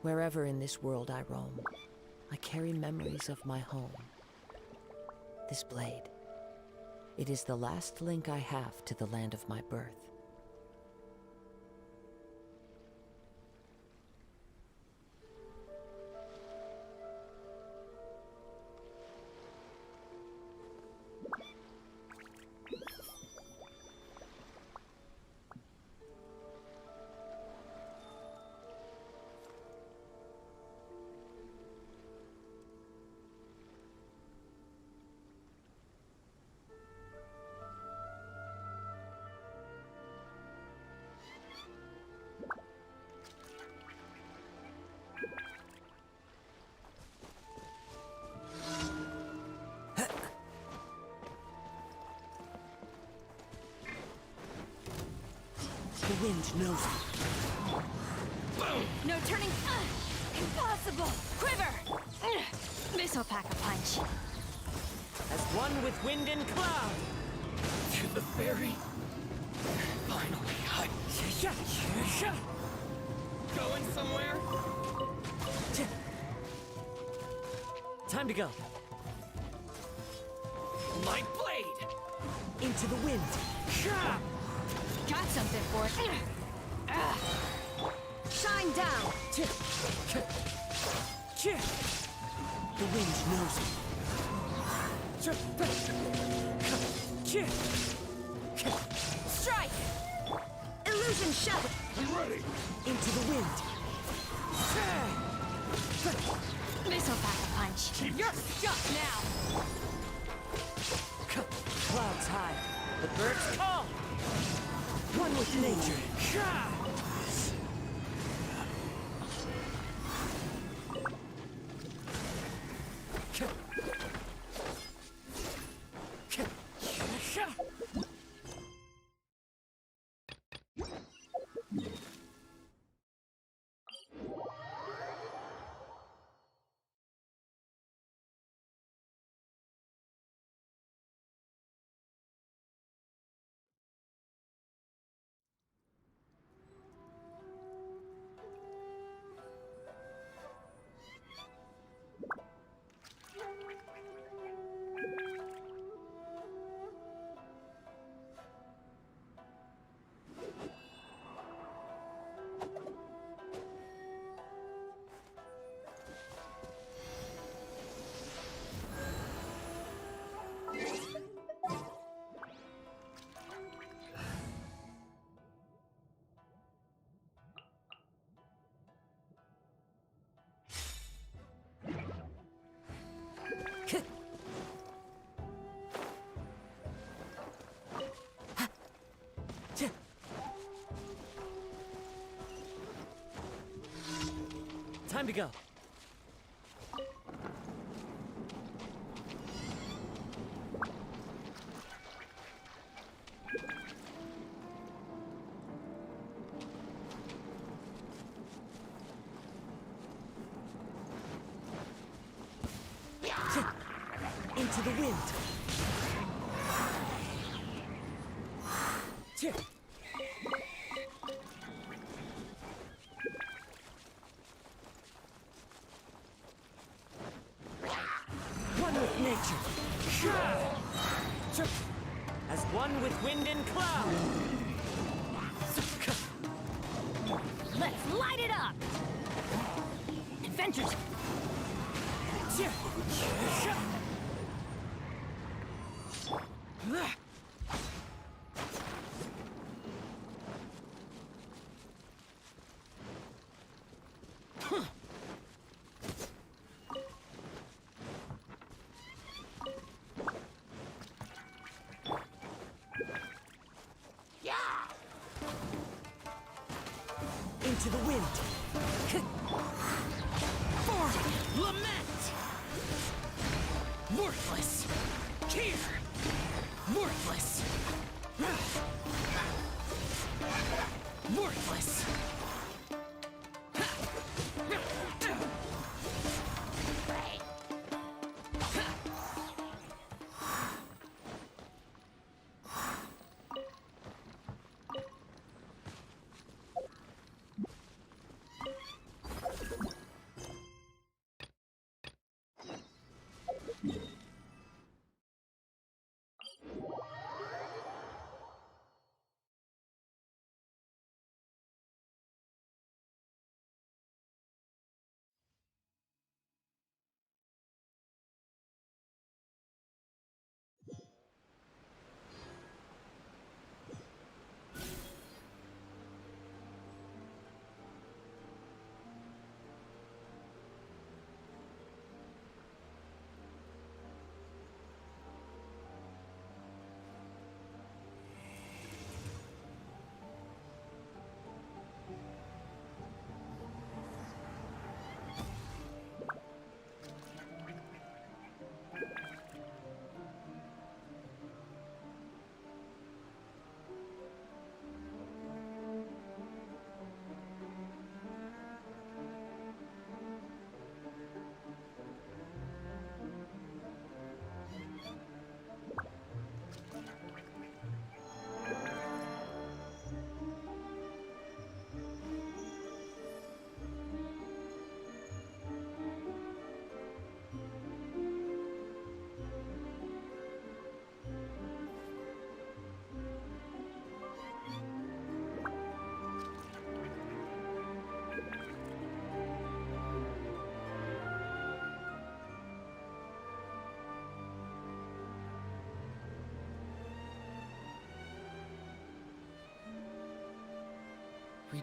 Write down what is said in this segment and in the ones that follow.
Wherever in this world I roam, I carry memories of my home. This blade, it is the last link I have to the land of my birth. The wind knows it. No turning. Impossible. Quiver. This'll pack a punch. As one with wind and cloud. To the ferry. Finally, going somewhere? Time to go. My blade! Into the wind. Got something for it. Shine down. The wind knows it. Strike. Illusion shout. I'm ready! Into the wind. This'll pack a punch. You're stuck now. Clouds high. The birds call. One with nature. Time to go. Into the wind. One with nature. As one with wind and cloud. Let's light it up. Adventures. Into the wind. Forward! Lament! Worthless! Here! Worthless! Worthless!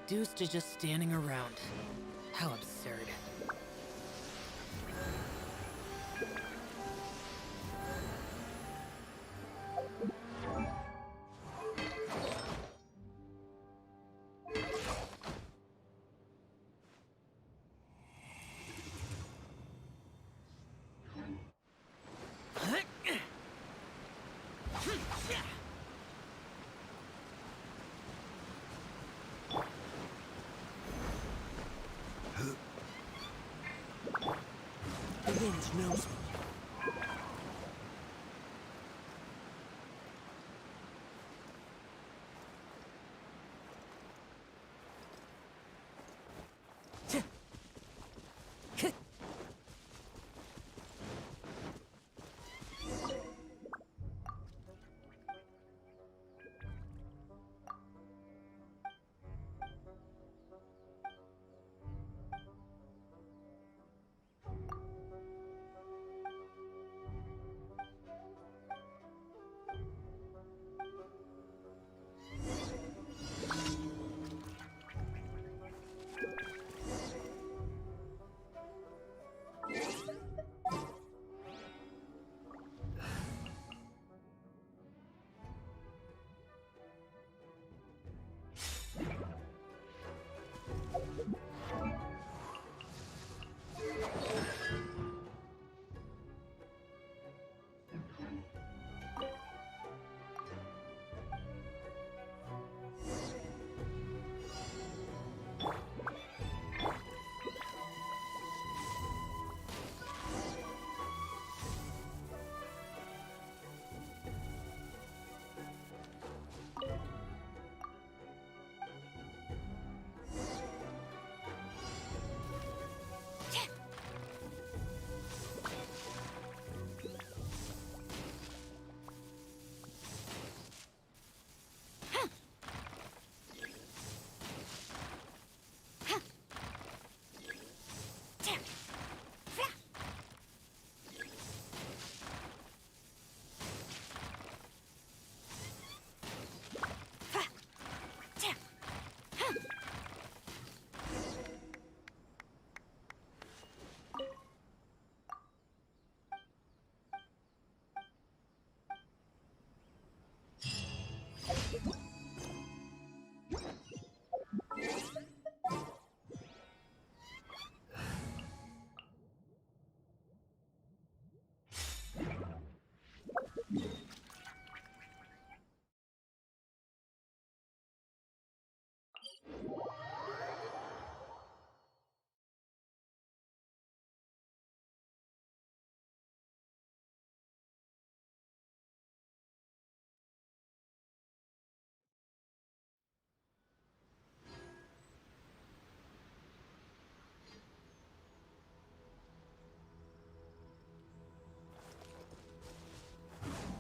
reduced to just standing around. How absurd. The wind knows me.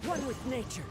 One with nature.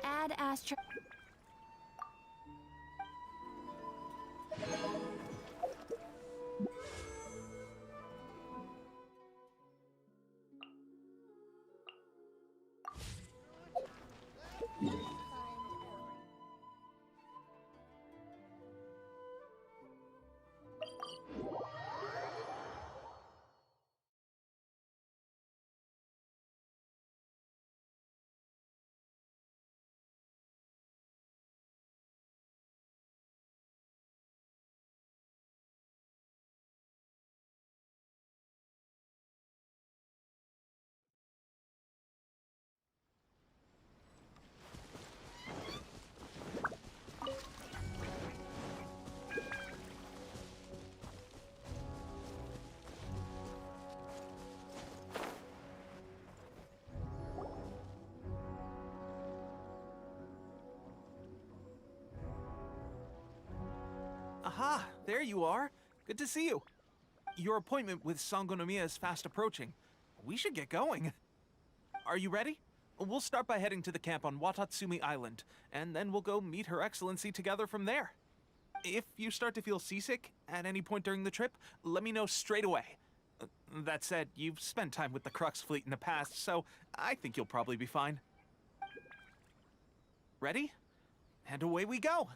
Add astro. there you are. Good to see you. Your appointment with Sangonomiya is fast approaching. We should get going. Are you ready? We'll start by heading to the camp on Watatsumi Island, and then we'll go meet Her Excellency together from there. If you start to feel seasick at any point during the trip, let me know straight away. That said, you've spent time with the Crux fleet in the past, so I think you'll probably be fine. Ready? And away we go!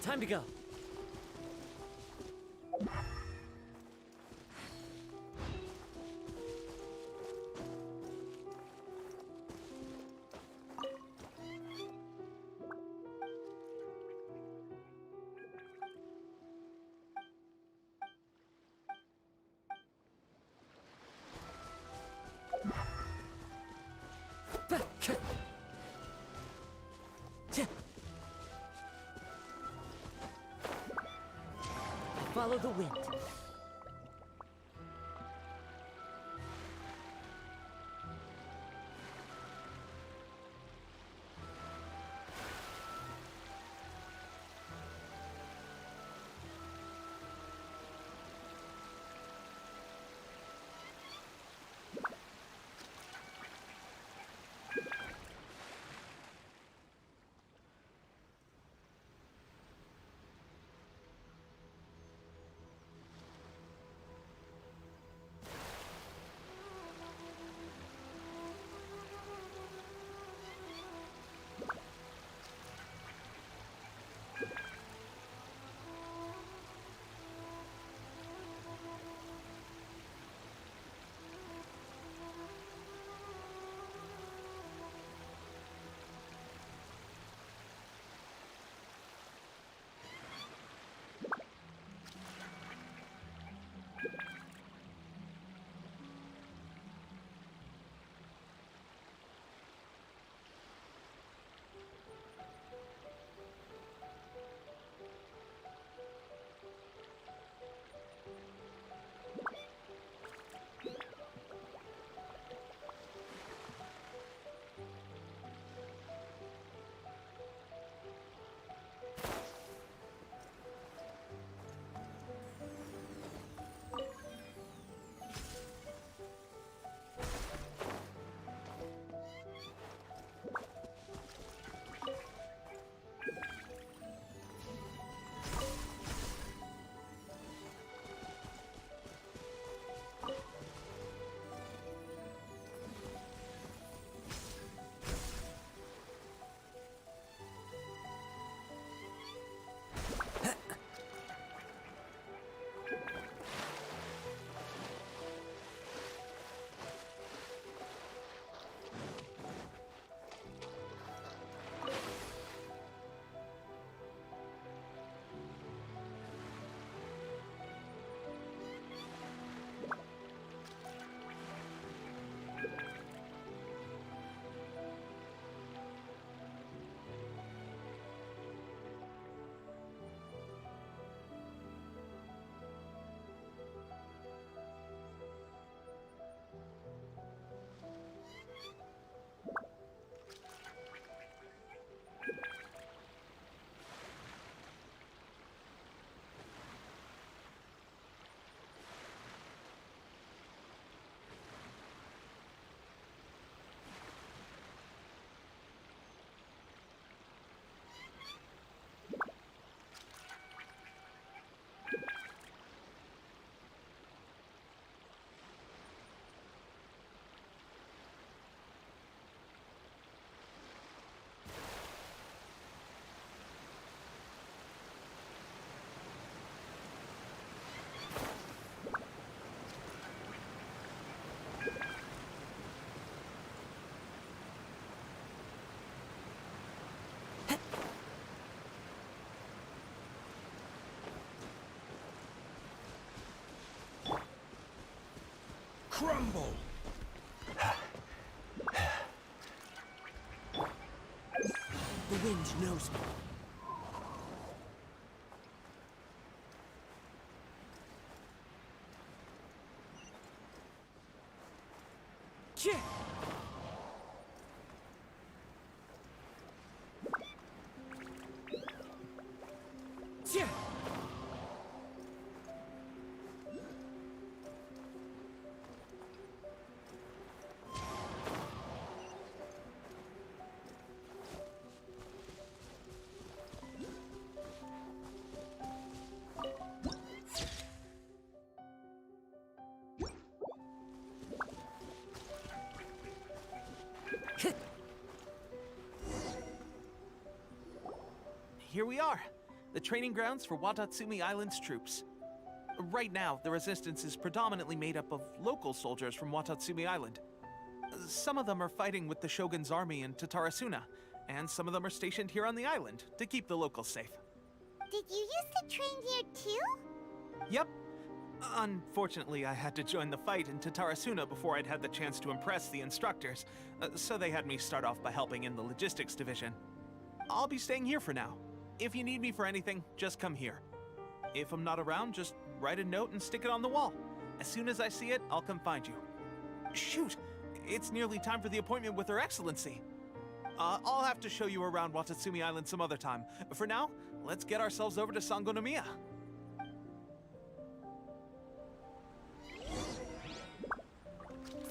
Time to go. Follow the wind. crumble! The wind knows me. Yeah. Yeah. Here we are, the training grounds for Watatsumi Island's troops. Right now, the resistance is predominantly made up of local soldiers from Watatsumi Island. Some of them are fighting with the Shogun's army in Tatarasuna, and some of them are stationed here on the island to keep the locals safe. Did you used to train here too? Yep. Unfortunately, I had to join the fight in Tatarasuna before I'd had the chance to impress the instructors, so they had me start off by helping in the logistics division. I'll be staying here for now. If you need me for anything, just come here. If I'm not around, just write a note and stick it on the wall. As soon as I see it, I'll come find you. Shoot! It's nearly time for the appointment with Her Excellency. I'll have to show you around Watatsumi Island some other time. For now, let's get ourselves over to Sangonomiya.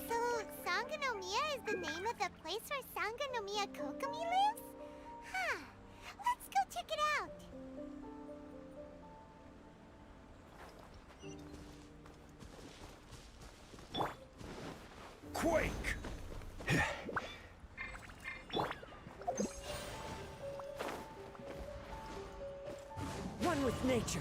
So, Sangonomiya is the name of the place where Sangonomiya Kokomi lives? Huh. Let's go check it out. Quake! One with nature.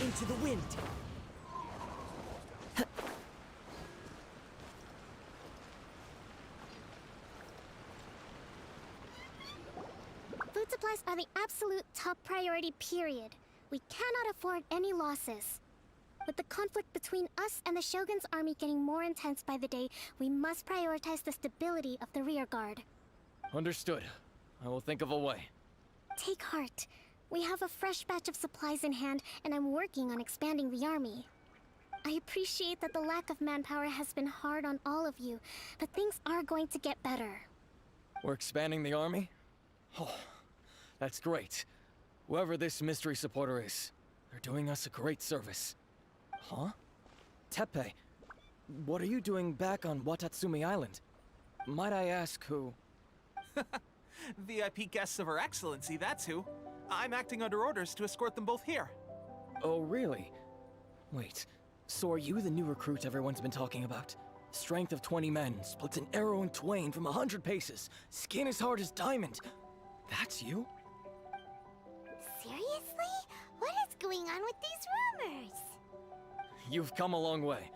Into the wind. Food supplies are the absolute top priority, period. We cannot afford any losses. With the conflict between us and the Shogun's army getting more intense by the day, we must prioritize the stability of the rear guard. Understood. I will think of a way. Take heart. We have a fresh batch of supplies in hand, and I'm working on expanding the army. I appreciate that the lack of manpower has been hard on all of you, but things are going to get better. We're expanding the army? Oh, that's great. Whoever this mystery supporter is, they're doing us a great service. Huh? Teppei, what are you doing back on Watatsumi Island? Might I ask who? VIP guests of Her Excellency, that's who. I'm acting under orders to escort them both here. Oh, really? Wait, so are you the new recruit everyone's been talking about? Strength of 20 men, splits an arrow in twain from 100 paces, skin as hard as diamond. That's you? Seriously? What is going on with these rumors? You've come a long way.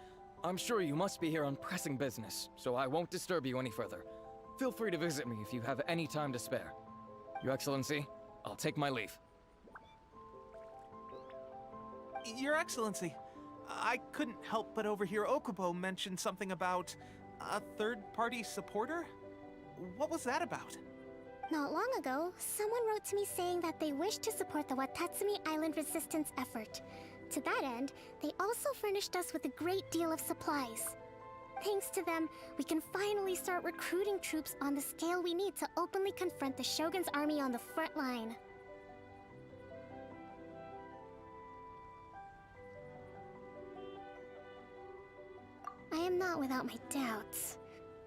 I'm sure you must be here on pressing business, so I won't disturb you any further. Feel free to visit me if you have any time to spare. Your Excellency, I'll take my leave. Your Excellency, I couldn't help but overhear Okubo mention something about a third-party supporter? What was that about? Not long ago, someone wrote to me saying that they wish to support the Watatsumi Island resistance effort. To that end, they also furnished us with a great deal of supplies. Thanks to them, we can finally start recruiting troops on the scale we need to openly confront the Shogun's army on the front line. I am not not without my doubts.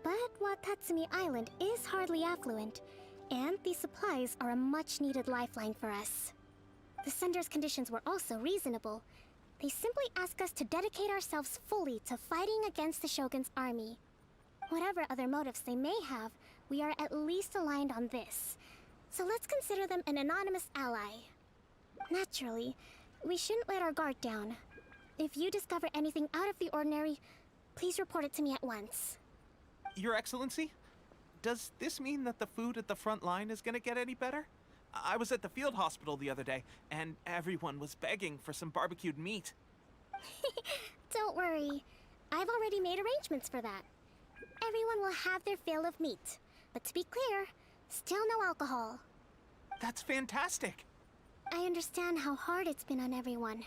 But Watatsumi Island is hardly affluent, and these supplies are a much-needed lifeline for us. The sender's conditions were also reasonable. They simply ask us to dedicate ourselves fully to fighting against the Shogun's army. Whatever other motives they may have, we are at least aligned on this. So let's consider them an anonymous ally. Naturally, we shouldn't let our guard down. If you discover anything out of the ordinary, please report it to me at once. Your Excellency, does this mean that the food at the front line is gonna get any better? I was at the field hospital the other day, and everyone was begging for some barbecued meat. Don't worry. I've already made arrangements for that. Everyone will have their fill of meat. But to be clear, still no alcohol. That's fantastic! I understand how hard it's been on everyone.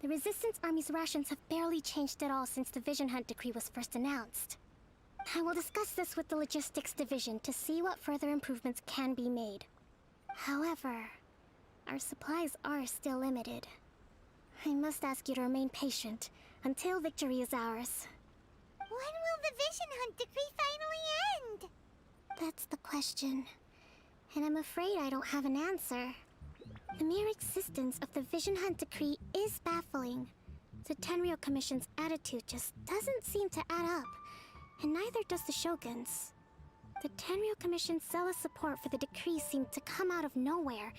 The Resistance Army's rations have barely changed at all since the Vision Hunt decree was first announced. I will discuss this with the Logistics Division to see what further improvements can be made. However, our supplies are still limited. I must ask you to remain patient until victory is ours. When will the Vision Hunt decree finally end? That's the question. And I'm afraid I don't have an answer. The mere existence of the Vision Hunt decree is baffling. The Tenryou Commission's attitude just doesn't seem to add up, and neither does the Shogun's. The Tenryou Commission's zealous support for the decree seemed to come out of nowhere,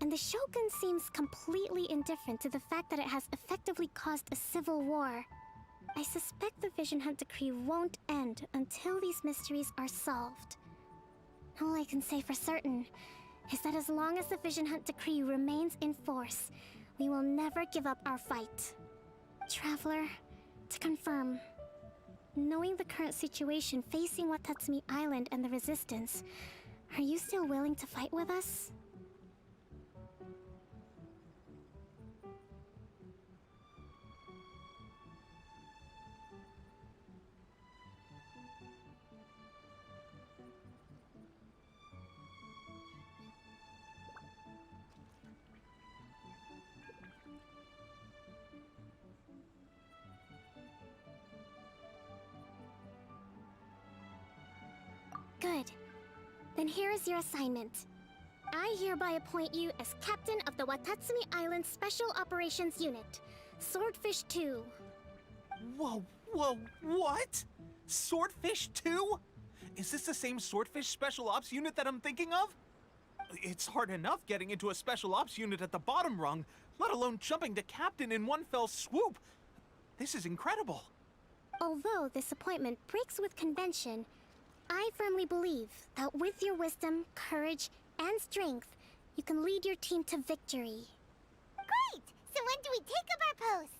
and the Shogun seems completely indifferent to the fact that it has effectively caused a civil war. I suspect the Vision Hunt decree won't end until these mysteries are solved. All I can say for certain is that as long as the Vision Hunt decree remains in force, we will never give up our fight. Traveler, to confirm, knowing the current situation facing Watatsumi Island and the Resistance, are you still willing to fight with us? Good. Then here is your assignment. I hereby appoint you as captain of the Watatsumi Island Special Operations Unit, Swordfish 2. Whoa, what? Swordfish 2? Is this the same Swordfish Special Ops unit that I'm thinking of? It's hard enough getting into a Special Ops unit at the bottom rung, let alone jumping to captain in one fell swoop. This is incredible. Although this appointment breaks with convention, I firmly believe that with your wisdom, courage, and strength, you can lead your team to victory. Great! So when do we take up our post?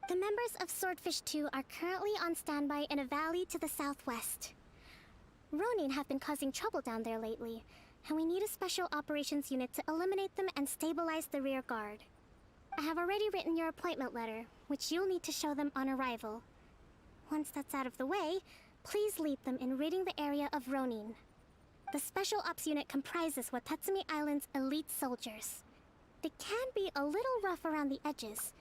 The members of Swordfish 2 are currently on standby in a valley to the southwest. Ronin have been causing trouble down there lately, and we need a special operations unit to eliminate them and stabilize the rear guard. I have already written your appointment letter, which you'll need to show them on arrival. Once that's out of the way, please lead them in ridding the area of Ronin. The Special Ops unit comprises Watatsumi Island's elite soldiers. They can be a little rough around the edges,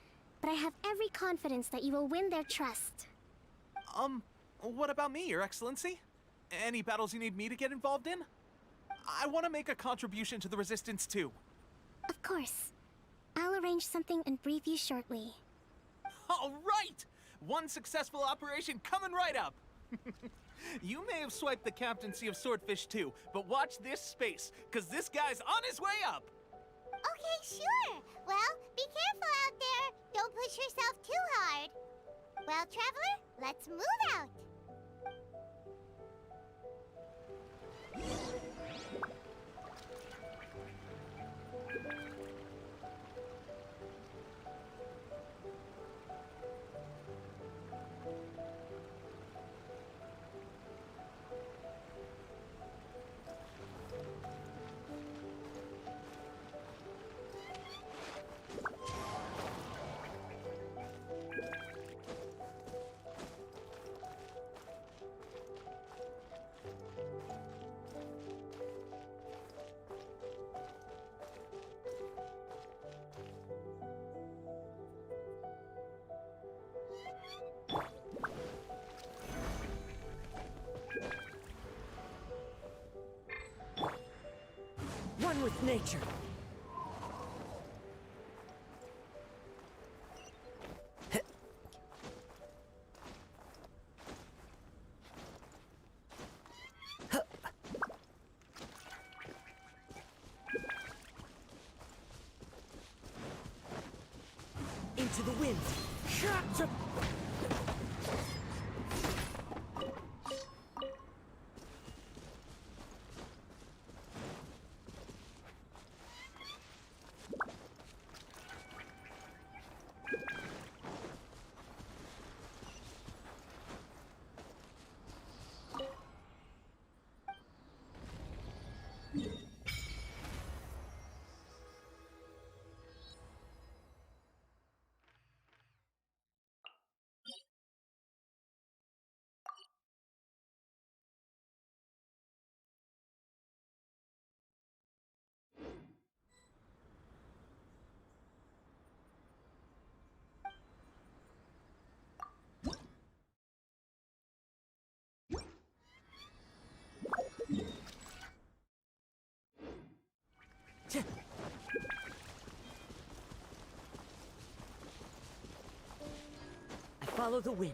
but I have every confidence that you will win their trust. What about me, Your Excellency? Any battles you need me to get involved in? I want to make a contribution to the Resistance too. Of course. I'll arrange something and brief you shortly. All right! One successful operation coming right up! You may have swiped the captaincy of Swordfish 2, but watch this space, because this guy's on his way up! Okay, sure. Well, be careful out there. Don't push yourself too hard. Well, Traveler, let's move out. with nature. Into the wind. I follow the wind.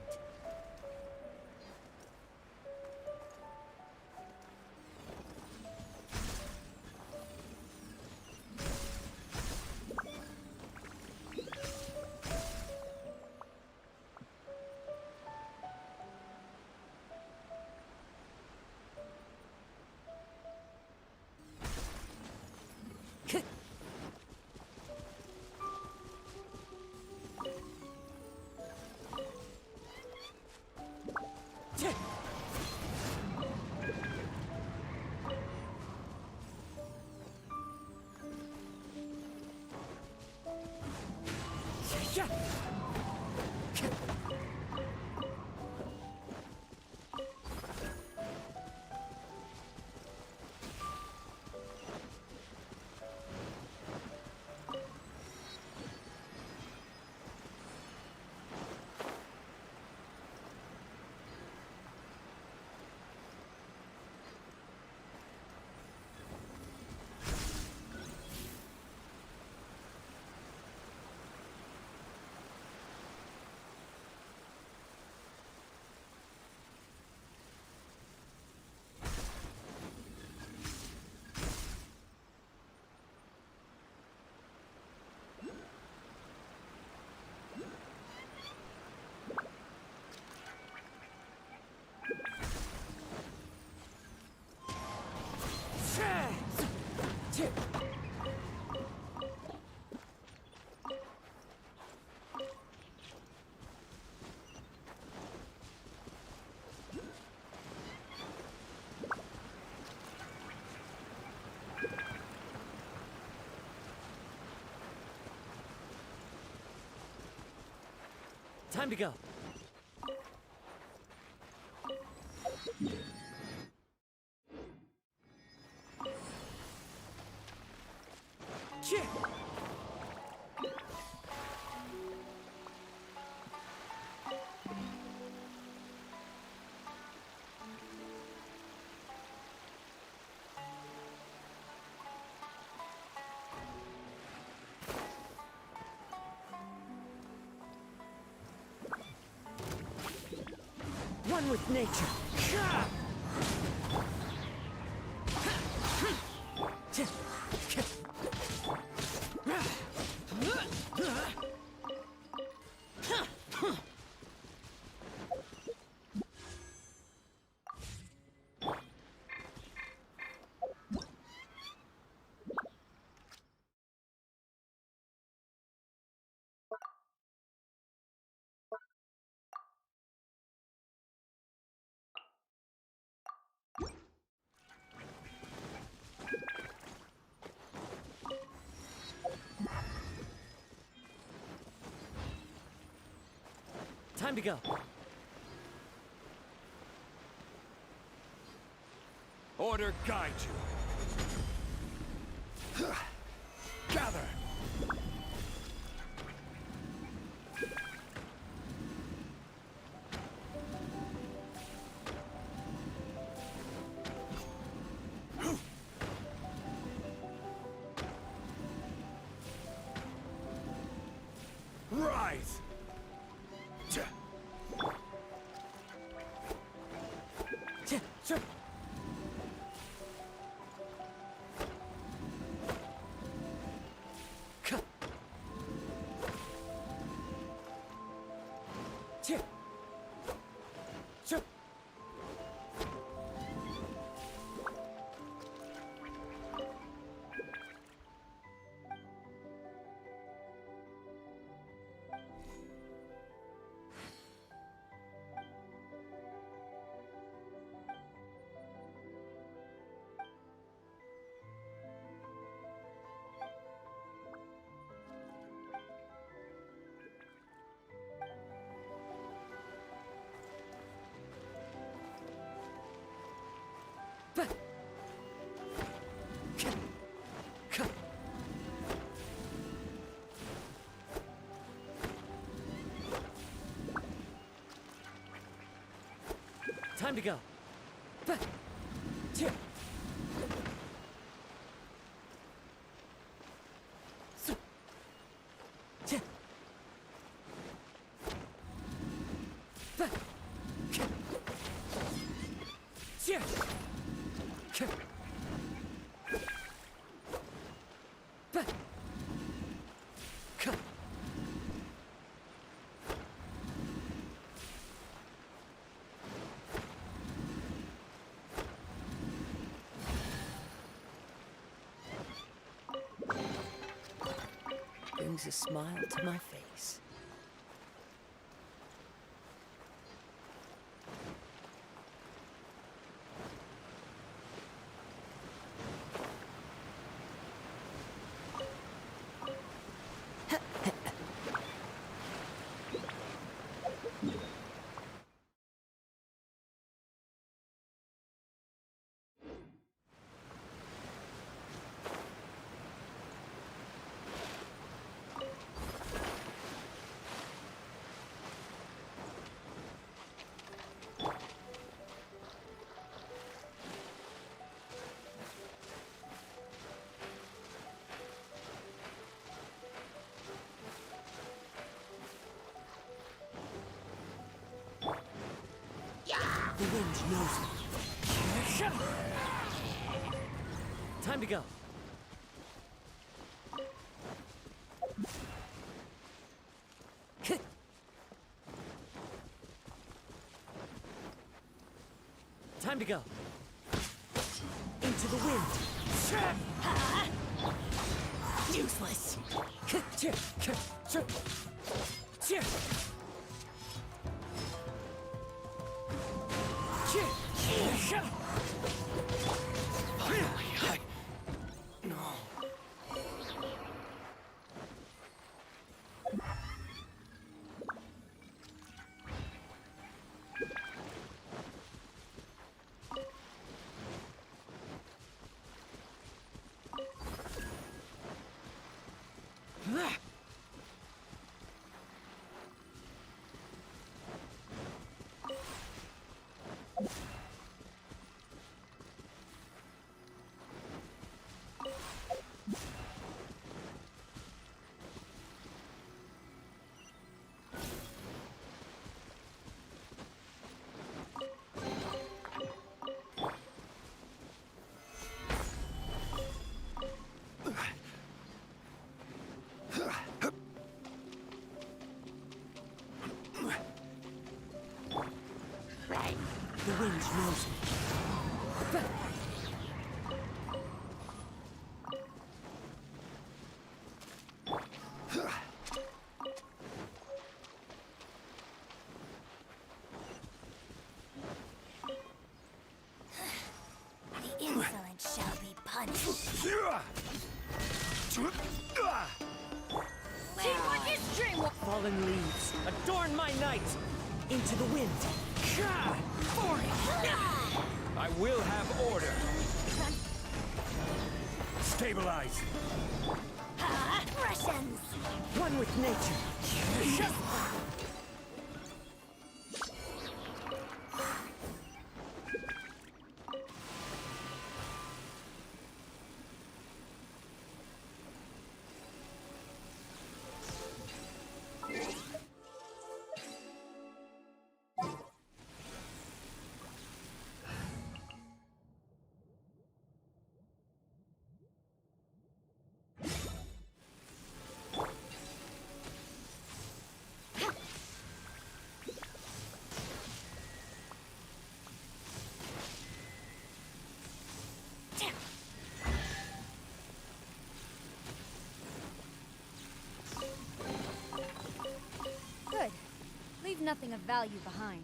Time to go. Chip! One with nature. Time to go. Order guide you. Gather! rise! Time to go. Brings a smile to my face. The wind knows me. Time to go. Time to go. Into the wind. Useless. The wind knows me. The insolent shall be punished. Teamwork is dreamwork! Fallen leaves, adorn my night. Into the wind. I will have order. Stabilize. Russians! One with nature. nothing of value behind.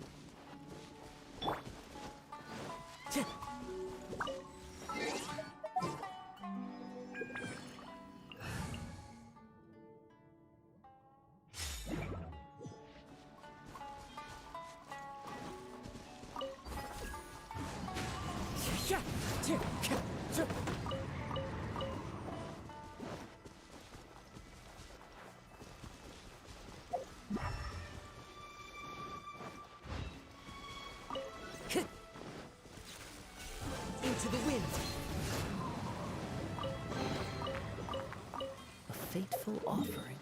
Into the wind. A fateful offering.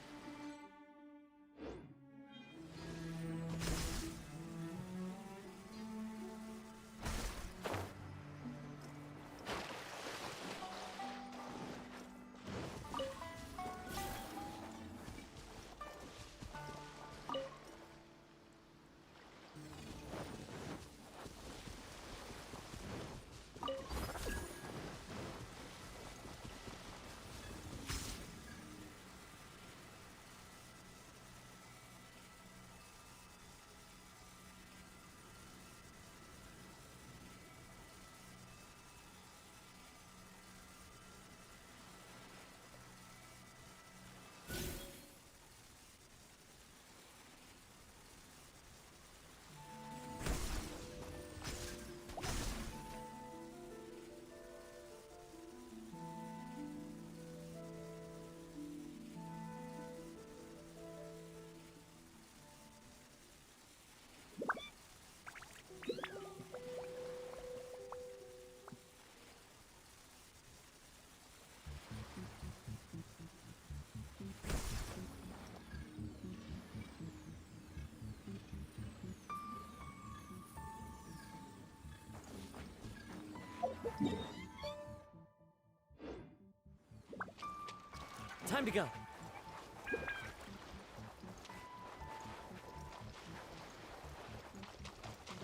Time to go.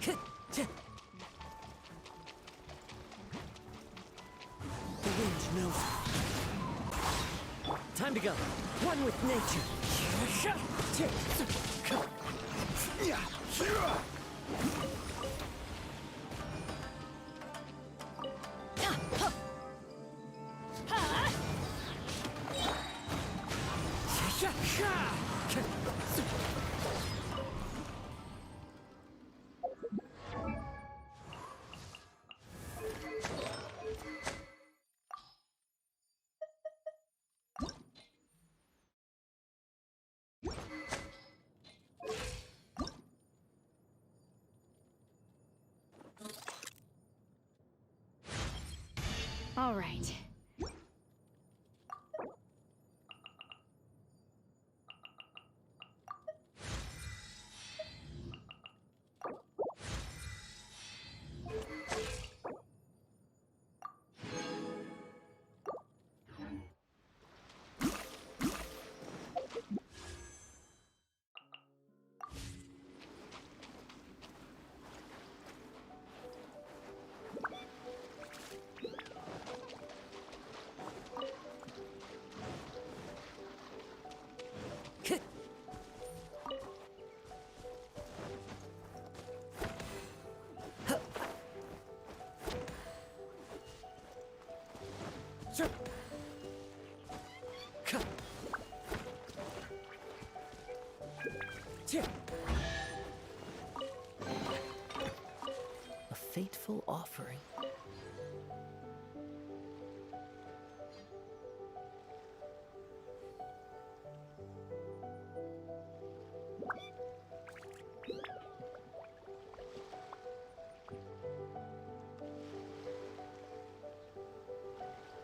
The wind knows. Time to go. One with nature. All right. A fateful offering.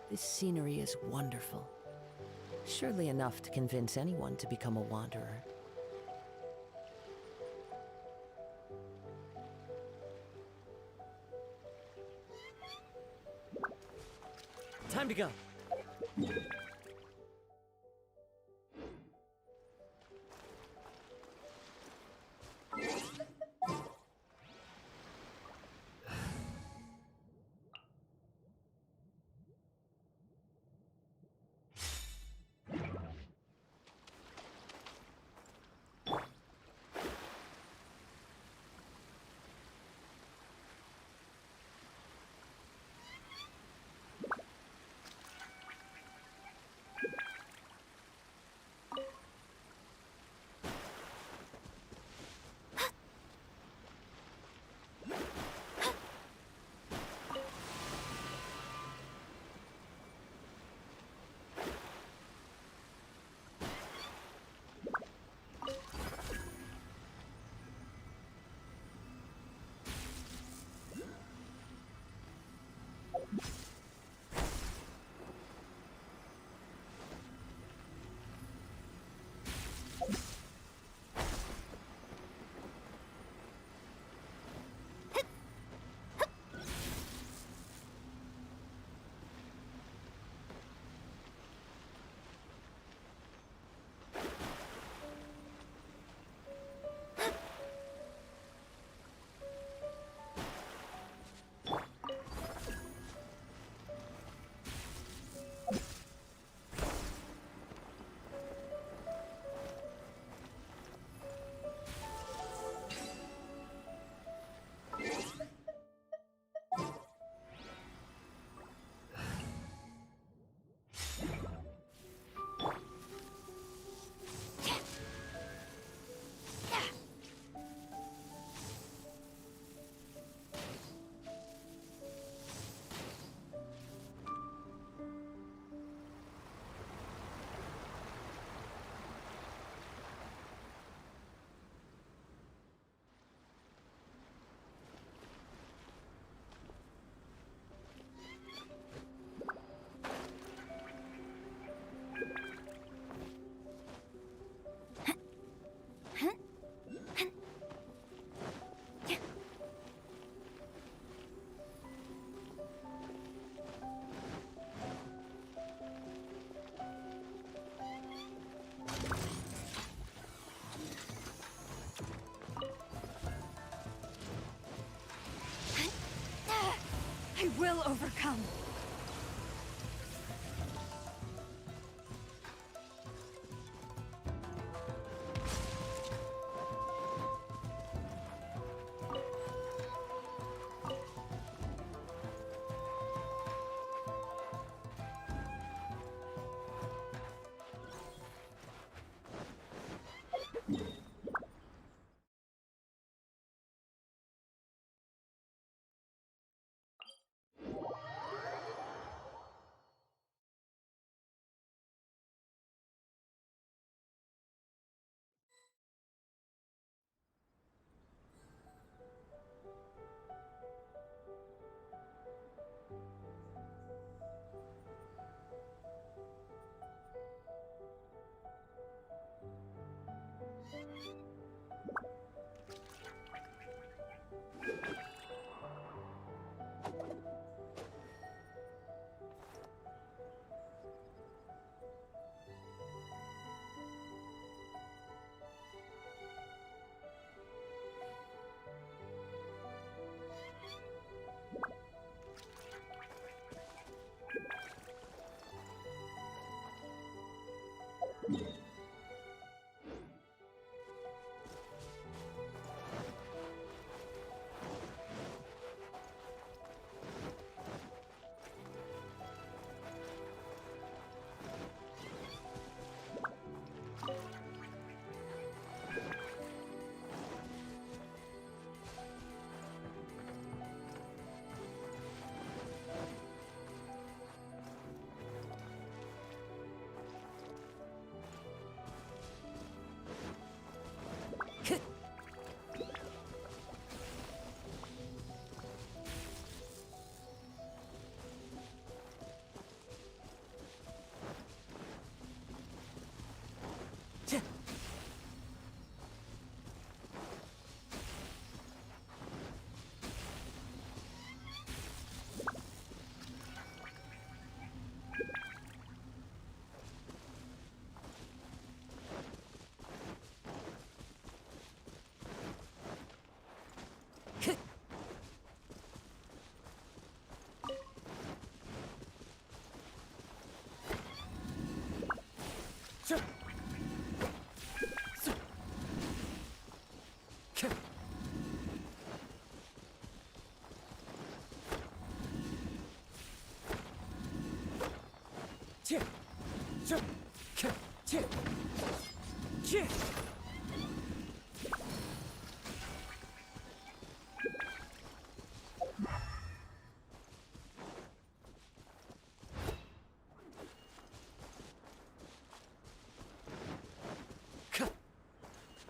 This scenery is wonderful. Surely enough to convince anyone to become a wanderer. Time to go. will overcome.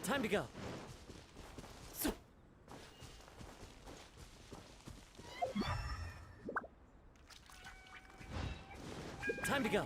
Time to go. Time to go.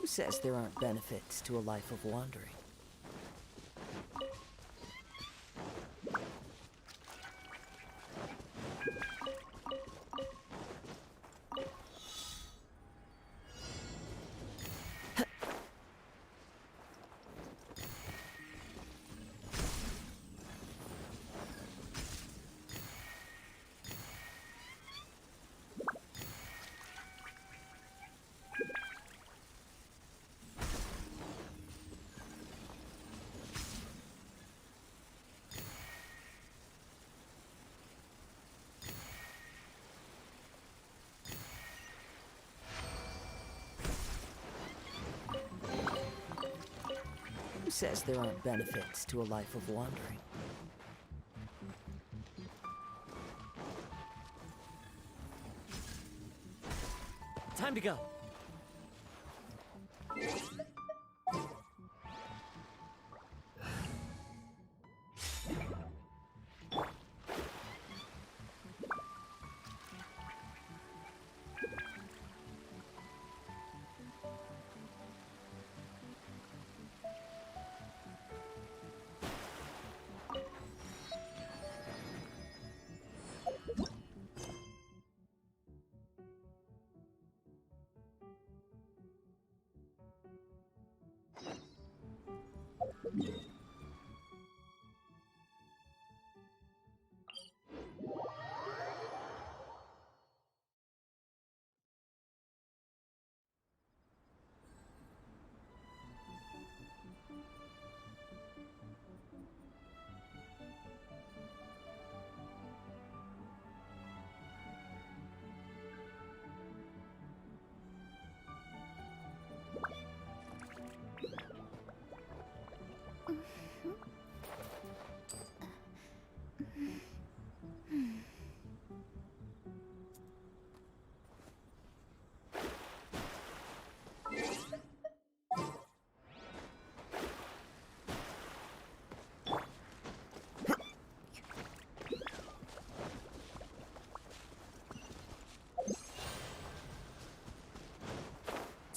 Who says there aren't benefits to a life of wandering? says there aren't benefits to a life of wandering? Time to go.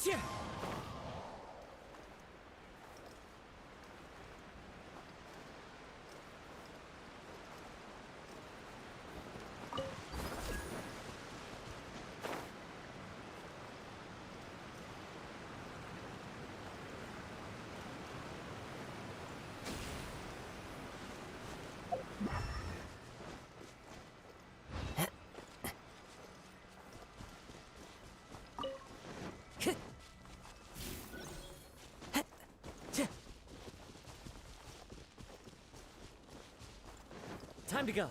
Yeah. Time to go.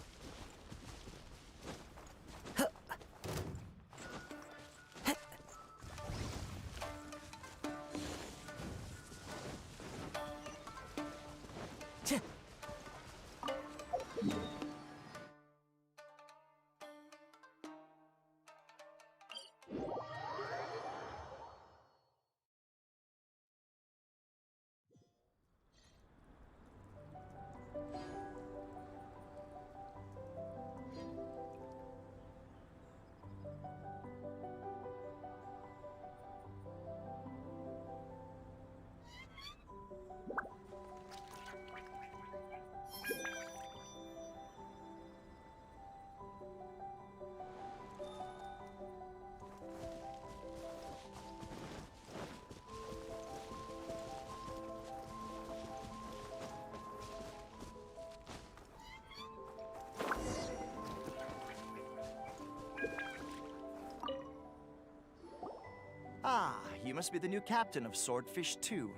Ah, you must be the new captain of Swordfish 2.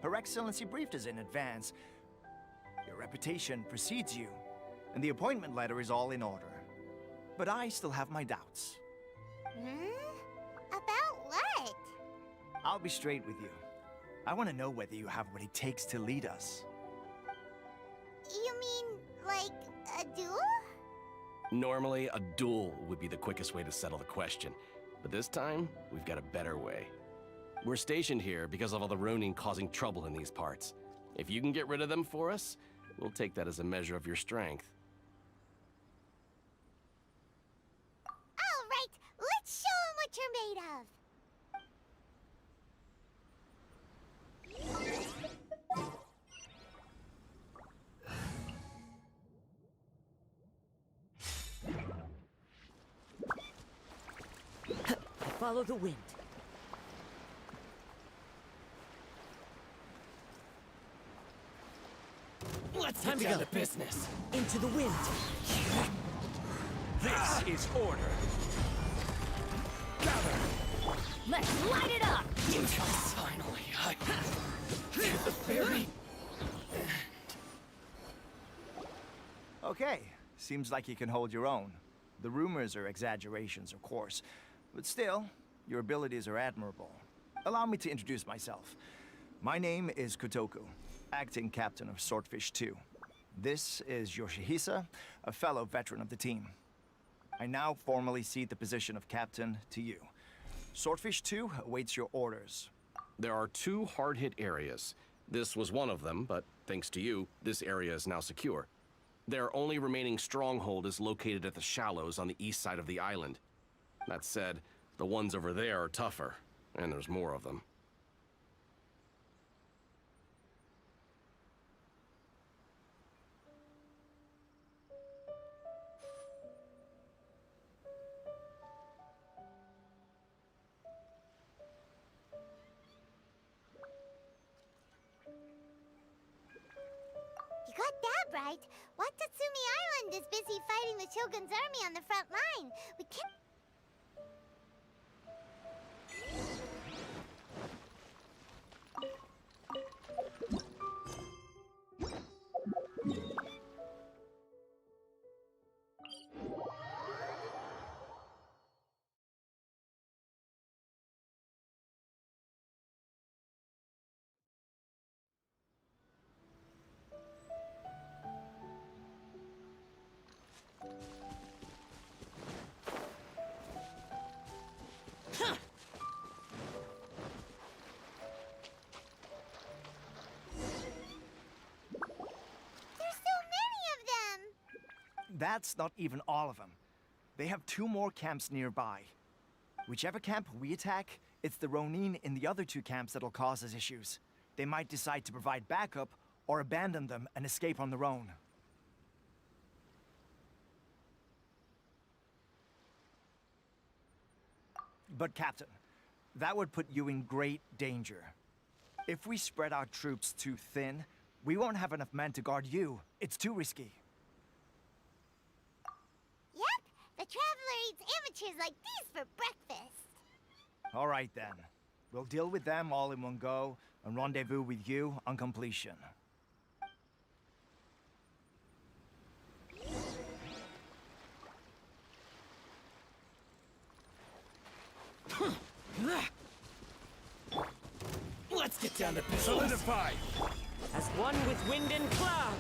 Her Excellency briefed us in advance. Your reputation precedes you, and the appointment letter is all in order. But I still have my doubts. About what? I'll be straight with you. I want to know whether you have what it takes to lead us. You mean, like, a duel? Normally, a duel would be the quickest way to settle the question. But this time, we've got a better way. We're stationed here because of all the Ronin causing trouble in these parts. If you can get rid of them for us, we'll take that as a measure of your strength. All right, let's show 'em what you're made of. Follow the wind. Let's Time get to down go. to business. Into the wind. This is order. Gather! Let's light it up! Finally, I did the ferry. Okay, seems like you can hold your own. The rumors are exaggerations, of course, but still, your abilities are admirable. Allow me to introduce myself. My name is Kotoku. acting captain of Swordfish 2. This is Yoshihisa, a fellow veteran of the team. I now formally cede the position of captain to you. Swordfish 2 awaits your orders. There are 2 hard-hit areas. This was one of them, but thanks to you, this area is now secure. Their only remaining stronghold is located at the shallows on the east side of the island. That said, the ones over there are tougher, and there's more of them. You got that right. Watatsumi Island is busy fighting the Shogun's army on the front line. We can't... That's not even all of them. They have 2 more camps nearby. Whichever camp we attack, it's the Ronin in the other 2 camps that'll cause us issues. They might decide to provide backup or abandon them and escape on their own. But Captain, that would put you in great danger. If we spread our troops too thin, we won't have enough men to guard you. It's too risky. Yep, the Traveler eats amateurs like these for breakfast. All right then. We'll deal with them all in one go and rendezvous with you on completion. Let's get down to business. Solidify! As one with wind and cloud.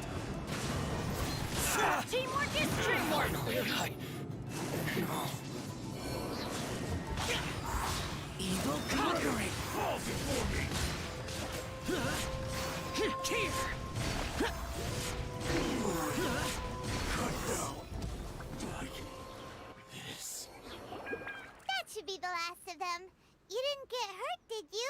Teamwork is teamwork! Evil conquering. Fall before me! Here. Cut down! Like this. That should be the last of them. You didn't get hurt, did you?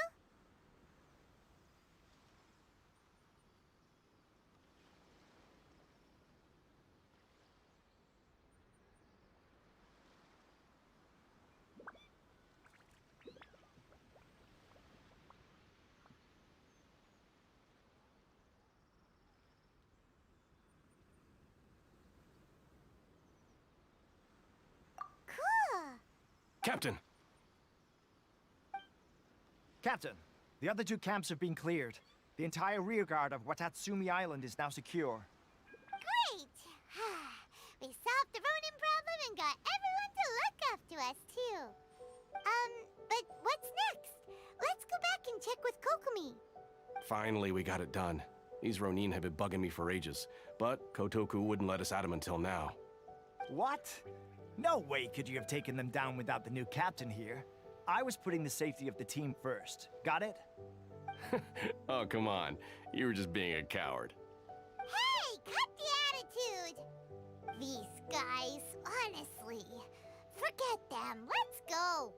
Captain! Captain, the other 2 camps have been cleared. The entire rearguard of Watatsumi Island is now secure. Great! We solved the Ronin problem and got everyone to look after us, too. But what's next? Let's go back and check with Kokumi. Finally, we got it done. These Ronin have been bugging me for ages, but Kotoku wouldn't let us at them until now. What? No way could you have taken them down without the new captain here. I was putting the safety of the team first. Got it? Oh, come on. You were just being a coward. Hey, cut the attitude! These guys, honestly. Forget them. Let's go.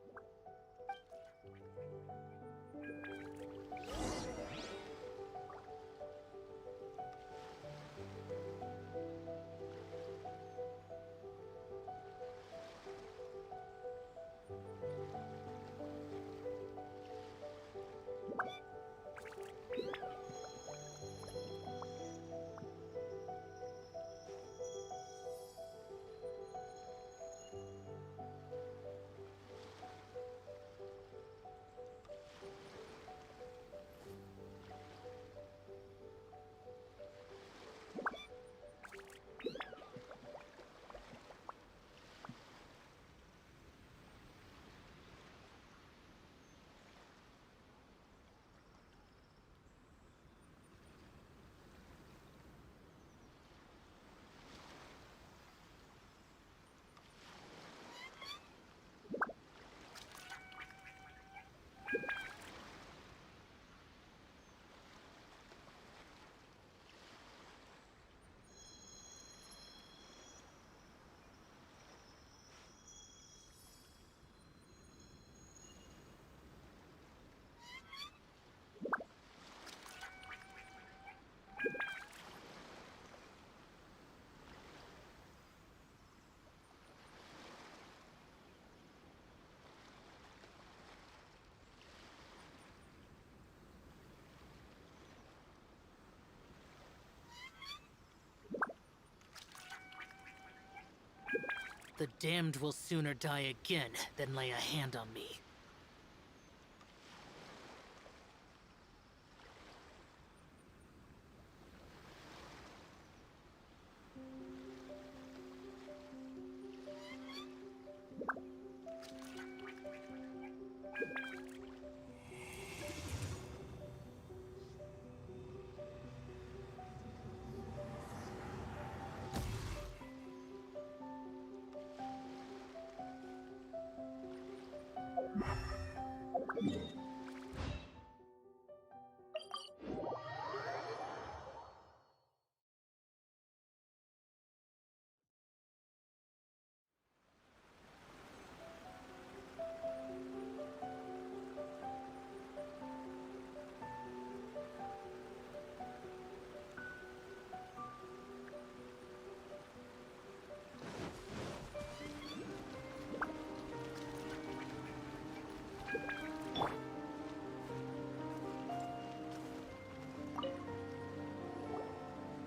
The damned will sooner die again than lay a hand on me.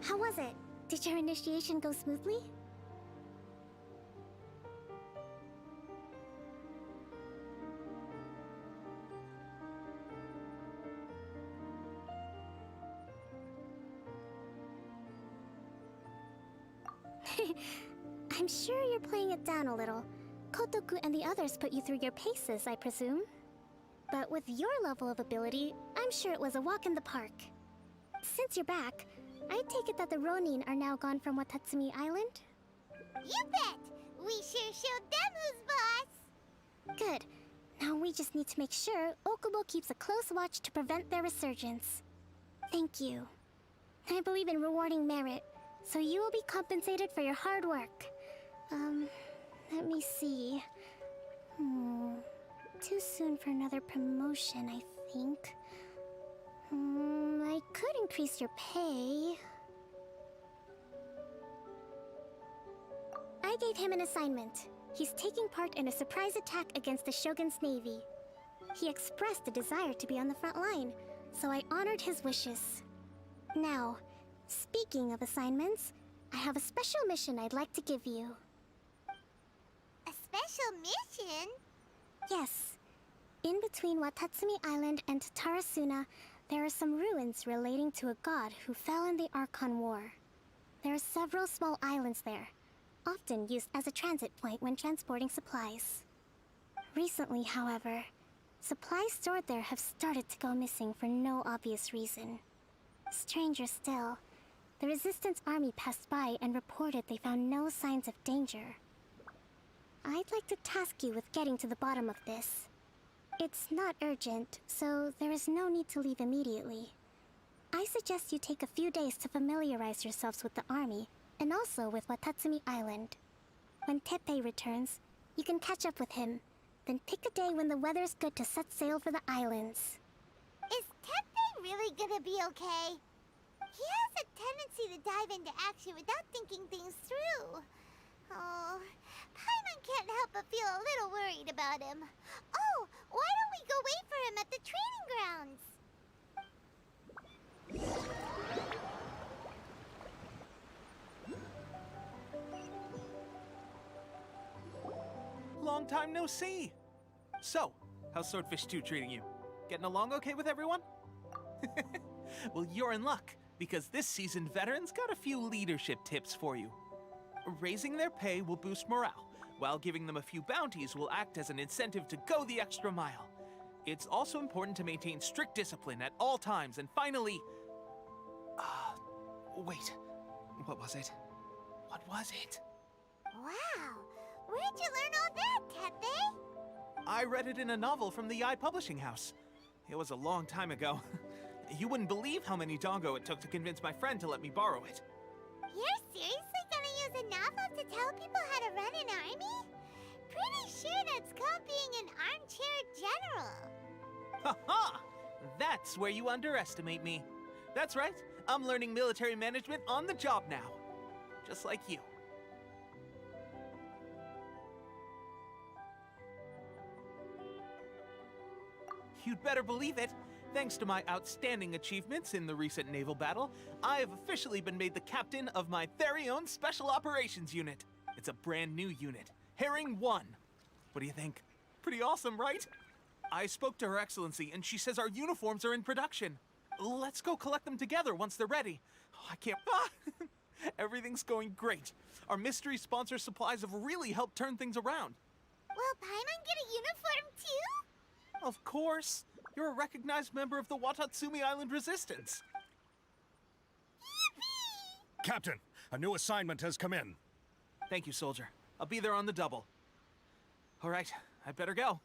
How was it? Did your initiation go smoothly? I'm sure you're playing it down a little. Kotoku and the others put you through your paces, I presume. But with your level of ability, I'm sure it was a walk in the park. Since you're back, I take it that the Ronin are now gone from Watatsumi Island? You bet! We sure showed them who's boss! Good. Now we just need to make sure Okubo keeps a close watch to prevent their resurgence. Thank you. I believe in rewarding merit, so you will be compensated for your hard work. Let me see. Too soon for another promotion, I think. I could increase your pay. I gave him an assignment. He's taking part in a surprise attack against the Shogun's navy. He expressed a desire to be on the front line, so I honored his wishes. Now, speaking of assignments, I have a special mission I'd like to give you. A special mission? Yes. In between Watatsumi Island and Tarasuna, there are some ruins relating to a god who fell in the Archon War. There are several small islands there, often used as a transit point when transporting supplies. Recently, however, supplies stored there have started to go missing for no obvious reason. Stranger still, the Resistance army passed by and reported they found no signs of danger. I'd like to task you with getting to the bottom of this. It's not urgent, so there is no need to leave immediately. I suggest you take a few days to familiarize yourselves with the army, and also with Watatsumi Island. When Teppei returns, you can catch up with him, then pick a day when the weather's good to set sail for the islands. Is Teppei really gonna be okay? He has a tendency to dive into action without thinking things through. Oh, Paimon can't help but feel a little worried about him. Oh, why don't we go wait for him at the training grounds? Long time no see. So, how's Swordfish 2 treating you? Getting along okay with everyone? Well, you're in luck, because this seasoned veteran's got a few leadership tips for you. Raising their pay will boost morale, while giving them a few bounties will act as an incentive to go the extra mile. It's also important to maintain strict discipline at all times, and finally... wait. What was it? What was it? Wow! Where'd you learn all that, Teppei? I read it in a novel from the Yae Publishing House. It was a long time ago. You wouldn't believe how many dongo it took to convince my friend to let me borrow it. You're seriously gonna use a novel to tell people how to run an army? Pretty sure that's called being an armchair general. Ha ha! That's where you underestimate me. That's right, I'm learning military management on the job now. Just like you. You'd better believe it. Thanks to my outstanding achievements in the recent naval battle, I have officially been made the captain of my very own Special Operations Unit. It's a brand new unit, Pairing 1. What do you think? Pretty awesome, right? I spoke to Her Excellency, and she says our uniforms are in production. Let's go collect them together once they're ready. Oh, I can't... Everything's going great. Our mystery sponsor supplies have really helped turn things around. Will Paimon get a uniform too? Of course. You're a recognized member of the Watatsumi Island Resistance. Yippee! Captain, a new assignment has come in. Thank you, soldier. I'll be there on the double. All right, I better go.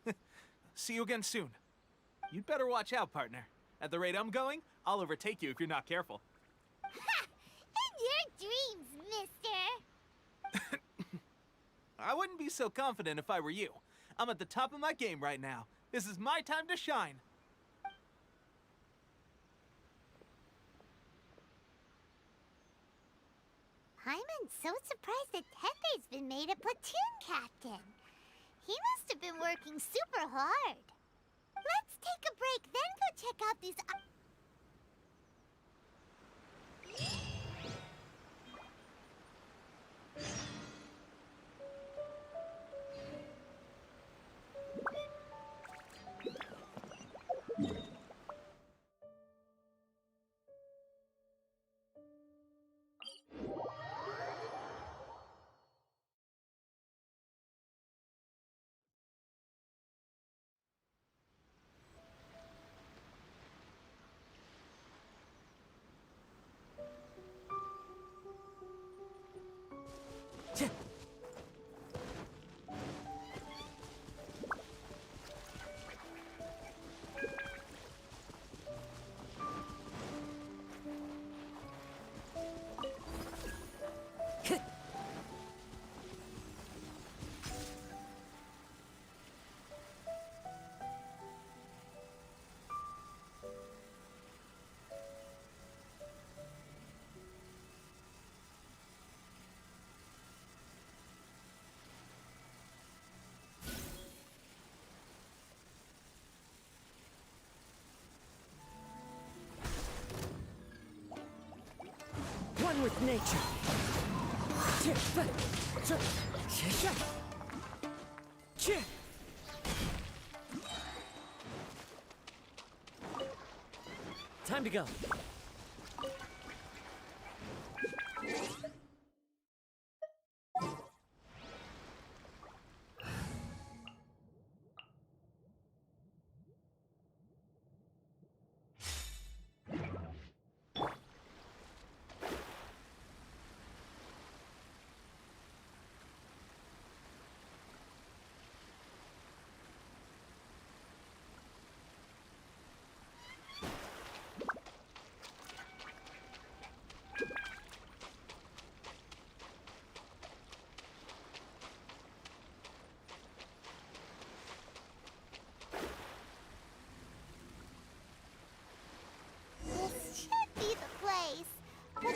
See you again soon. You'd better watch out, partner. At the rate I'm going, I'll overtake you if you're not careful. Ha! In your dreams, mister! I wouldn't be so confident if I were you. I'm at the top of my game right now. This is my time to shine. Paimon's so surprised that Tepe's been made a platoon captain. He must have been working super hard. Let's take a break, then go check out these... One with nature. Time to go. This should be the place. But...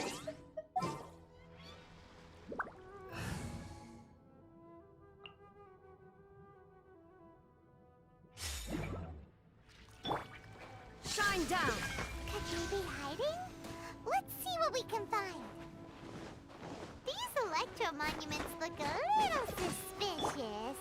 Shine down! Could we be hiding? Let's see what we can find. These electro monuments look a little suspicious.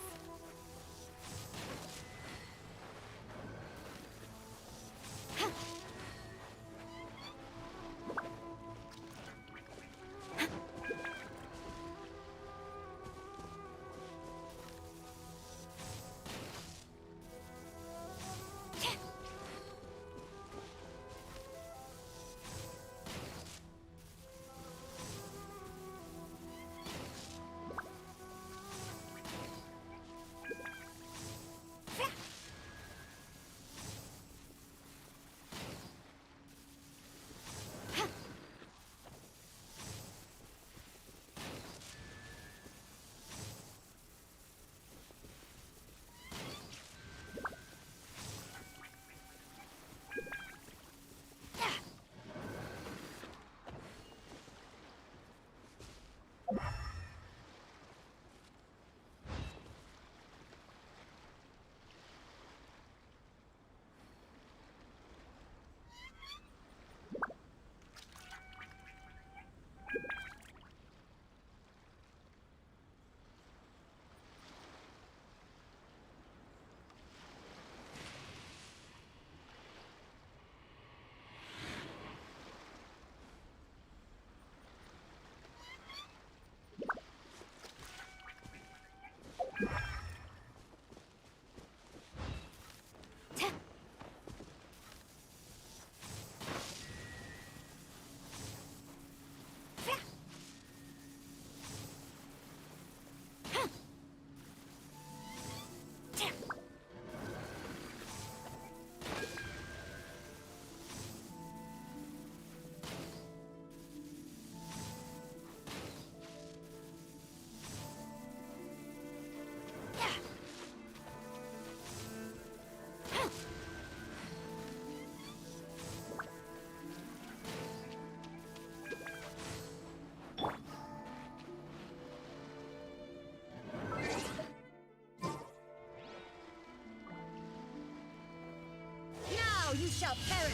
Now you shall perish!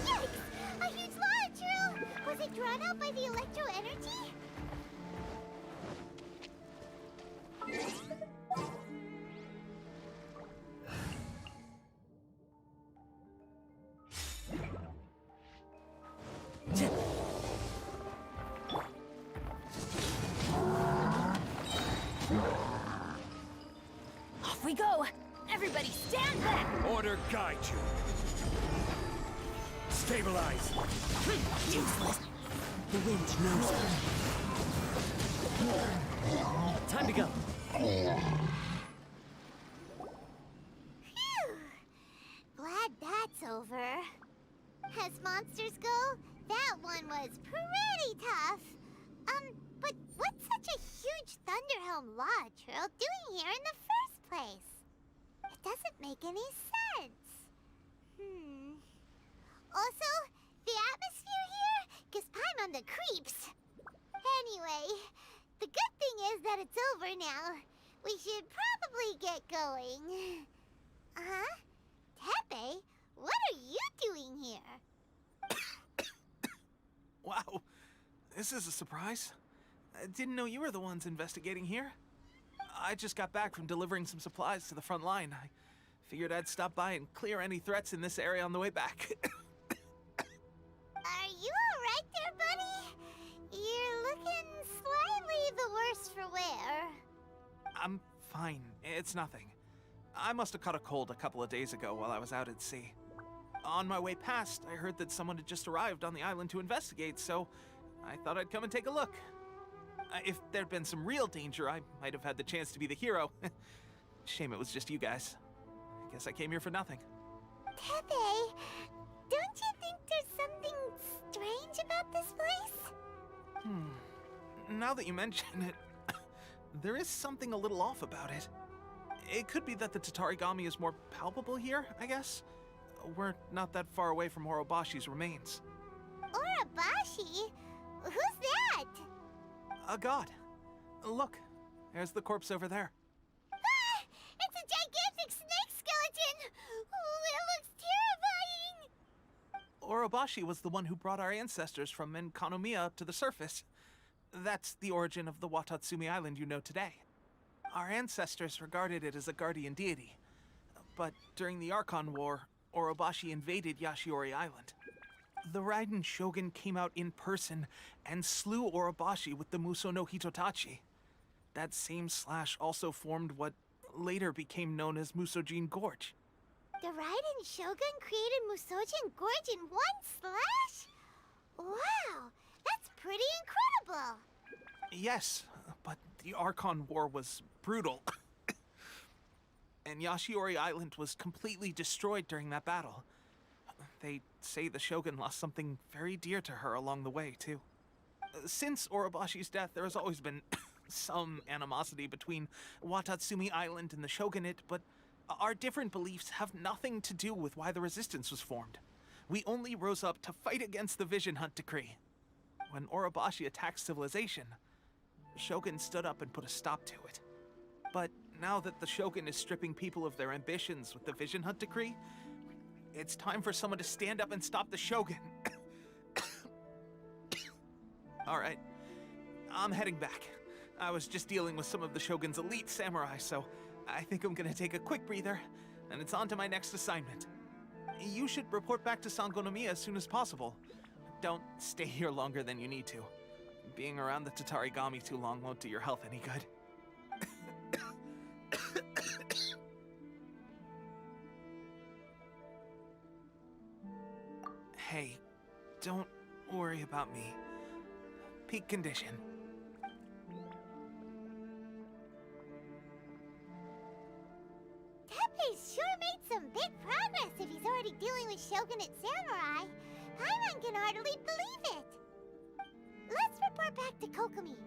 Yikes! A huge lava trail! Was it drawn out by the electro energy? Off we go! Everybody stand back! Order guide you. Stabilize. Useless. The wind knows. Time to go. Phew! Glad that's over. As monsters go, that one was pretty tough. But what's such a huge Thunderhelm lava trail doing here in the first place? It doesn't make any sense. Also, the atmosphere here gives Paimon the creeps. Anyway, the good thing is that it's over now. We should probably get going. Huh? Tepe, what are you doing here? Wow, this is a surprise. I didn't know you were the ones investigating here. I just got back from delivering some supplies to the front line. I figured I'd stop by and clear any threats in this area on the way back. Are you alright there, buddy? You're looking slightly the worse for wear. I'm fine. It's nothing. I must have caught a cold a couple of days ago while I was out at sea. On my way past, I heard that someone had just arrived on the island to investigate, so I thought I'd come and take a look. If there'd been some real danger, I might have had the chance to be the hero. Shame it was just you guys. I guess I came here for nothing. Tepe, don't you think there's something strange about this place? Now that you mention it, there is something a little off about it. It could be that the Tatarigami is more palpable here, I guess. We're not that far away from Orobashi's remains. Orobashi? Who's that? A god. Look, there's the corpse over there. Ah! It's a gigantic snake skeleton! Oh, it looks terrifying! Orobashi was the one who brought our ancestors from Enkanomiya up to the surface. That's the origin of the Watatsumi Island you know today. Our ancestors regarded it as a guardian deity. But during the Archon War, Orobashi invaded Yashiori Island. The Raiden Shogun came out in person and slew Orobashi with the Muso no Hitotachi. That same slash also formed what later became known as Musojin Gorge. The Raiden Shogun created Musojin Gorge in one slash? Wow, that's pretty incredible! Yes, but the Archon War was brutal. And Yashiori Island was completely destroyed during that battle. They say the Shogun lost something very dear to her along the way, too. Since Orobashi's death, there has always been some animosity between Watatsumi Island and the Shogunate, but our different beliefs have nothing to do with why the resistance was formed. We only rose up to fight against the Vision Hunt Decree. When Orobashi attacked civilization, the Shogun stood up and put a stop to it. But now that the Shogun is stripping people of their ambitions with the Vision Hunt Decree, it's time for someone to stand up and stop the Shogun. Alright, I'm heading back. I was just dealing with some of the Shogun's elite samurai, so I think I'm gonna take a quick breather, and it's on to my next assignment. You should report back to Sangonomiya as soon as possible. Don't stay here longer than you need to. Being around the Tatarigami too long won't do your health any good. Hey, don't worry about me. Peak condition. Tepe's sure made some big progress if he's already dealing with Shogunate samurai. Paimon can hardly believe it. Let's report back to Kokomi.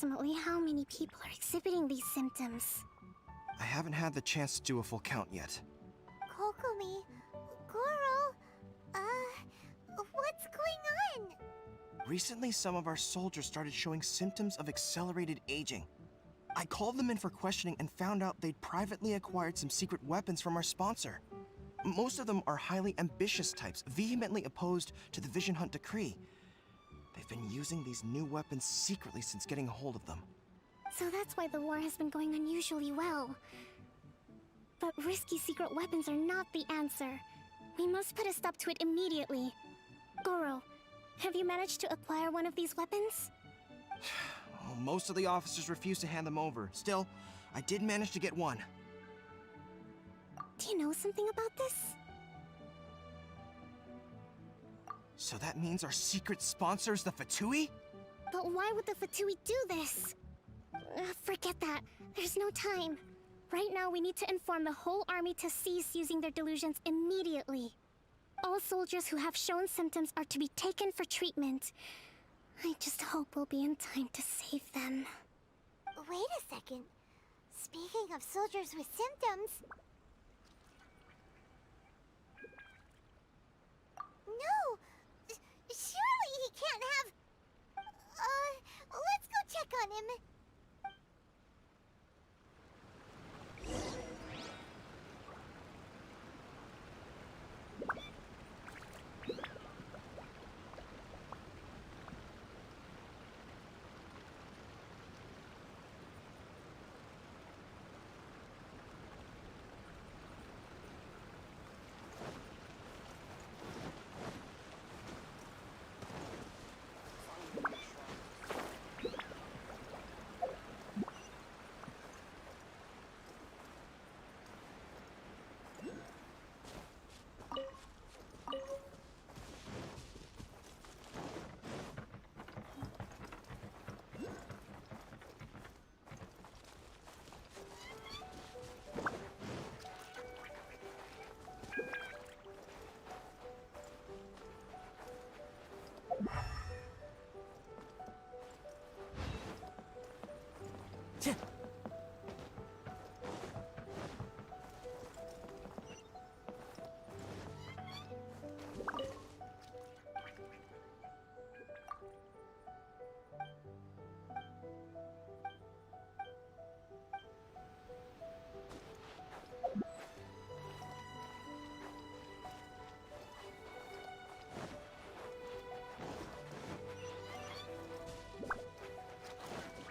approximately how many people are exhibiting these symptoms? I haven't had the chance to do a full count yet. Kokumi, Goro, what's going on? Recently, some of our soldiers started showing symptoms of accelerated aging. I called them in for questioning and found out they'd privately acquired some secret weapons from our sponsor. Most of them are highly ambitious types, vehemently opposed to the Vision Hunt decree. They've been using these new weapons secretly since getting a hold of them. So that's why the war has been going unusually well. But risky secret weapons are not the answer. We must put a stop to it immediately. Goro, have you managed to acquire one of these weapons? Well, most of the officers refuse to hand them over. Still, I did manage to get one. Do you know something about this? So that means our secret sponsor is the Fatui? But why would the Fatui do this? Forget that. There's no time. Right now, we need to inform the whole army to cease using their delusions immediately. All soldiers who have shown symptoms are to be taken for treatment. I just hope we'll be in time to save them. Wait a second. Speaking of soldiers with symptoms... No! Surely he can't have... let's go check on him.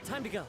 Time to go.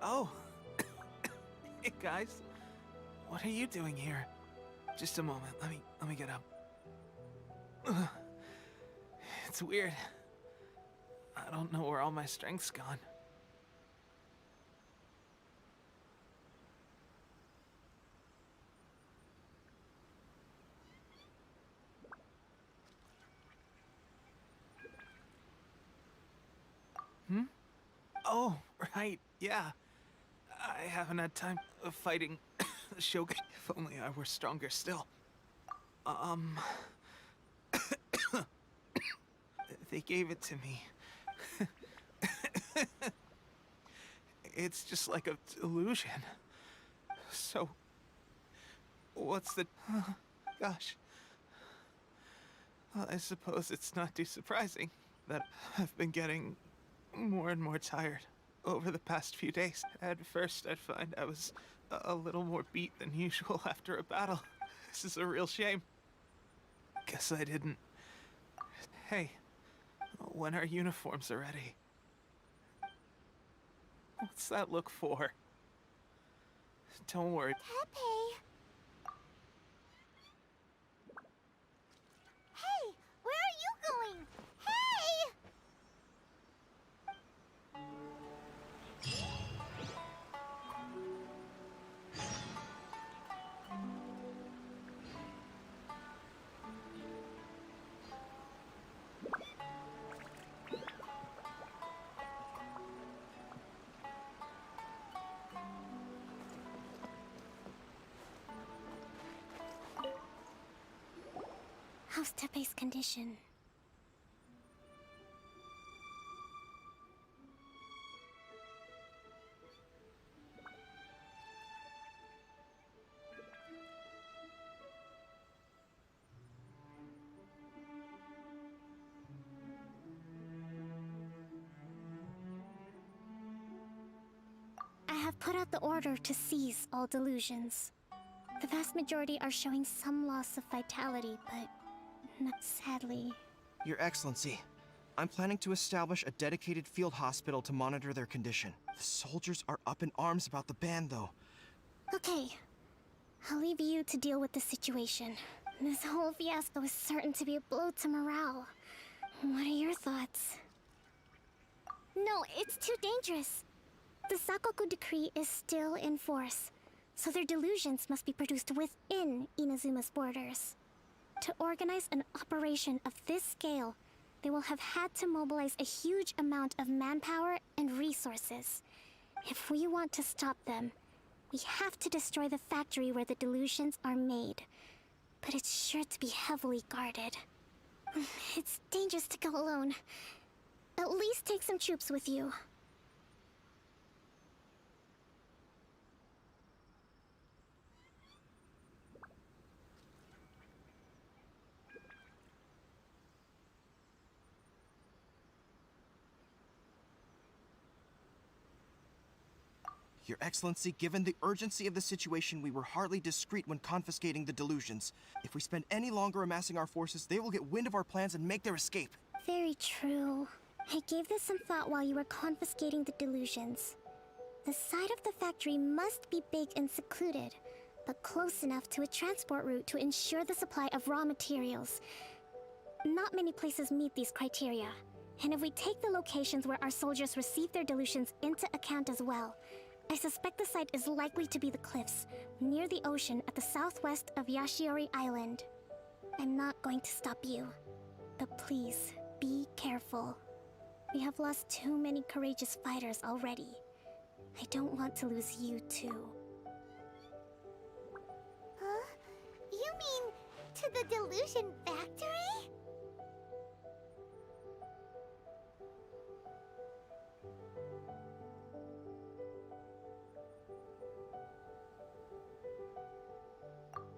Oh. Hey, guys. What are you doing here? Just a moment. Let me get up. Ugh. It's weird. I don't know where all my strength's gone. Oh, right, yeah. I haven't had time of fighting the Shogun. If only I were stronger still. They gave it to me. It's just like a delusion. So, what's the... gosh. Well, I suppose it's not too surprising that I've been getting more and more tired over the past few days. At first, I'd find I was a little more beat than usual after a battle. This is a real shame. Guess I didn't... Hey, when our uniforms are ready. What's that look for? Don't worry. Pepe! Hey, where are you going? How's Tepe's condition? I have put out the order to seize all delusions. The vast majority are showing some loss of vitality, but not sadly. Your Excellency, I'm planning to establish a dedicated field hospital to monitor their condition. The soldiers are up in arms about the ban, though. Okay. I'll leave you to deal with the situation. This whole fiasco is certain to be a blow to morale. What are your thoughts? No, it's too dangerous. The Sakoku decree is still in force, so their delusions must be produced within Inazuma's borders. To organize an operation of this scale, they will have had to mobilize a huge amount of manpower and resources. If we want to stop them, we have to destroy the factory where the delusions are made. But it's sure to be heavily guarded. It's dangerous to go alone. At least take some troops with you. Your Excellency, given the urgency of the situation, we were hardly discreet when confiscating the delusions. If we spend any longer amassing our forces, they will get wind of our plans and make their escape. Very true. I gave this some thought while you were confiscating the delusions. The side of the factory must be big and secluded, but close enough to a transport route to ensure the supply of raw materials. Not many places meet these criteria, and if we take the locations where our soldiers receive their delusions into account as well, I suspect the site is likely to be the cliffs, near the ocean at the southwest of Yashiori Island. I'm not going to stop you, but please, be careful. We have lost too many courageous fighters already. I don't want to lose you too. Huh? You mean to the delusion factory?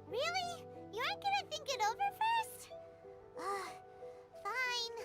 Really? You aren't gonna think it over first? Fine.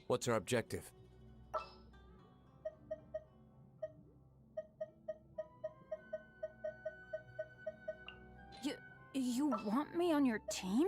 What's our objective? You want me on your team?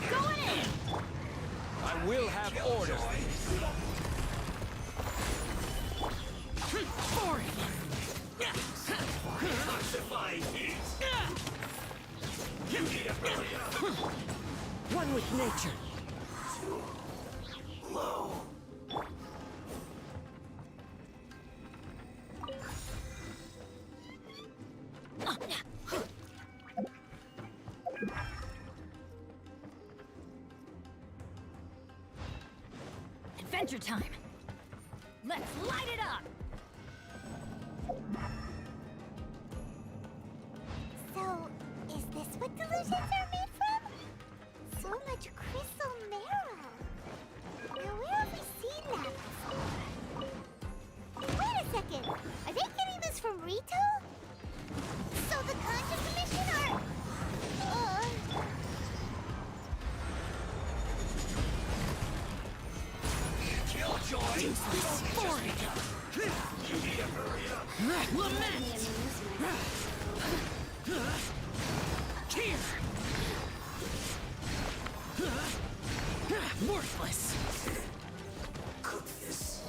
Going in! I will have order. One with nature. Adventure time! Let's light it up! So, is this what delusions are made from? So much crystal marrow. Now where have we seen that before? Wait a second! Are they getting this from Rito? So the Contiue Commission are... Lament! Here! Worthless! Cook this.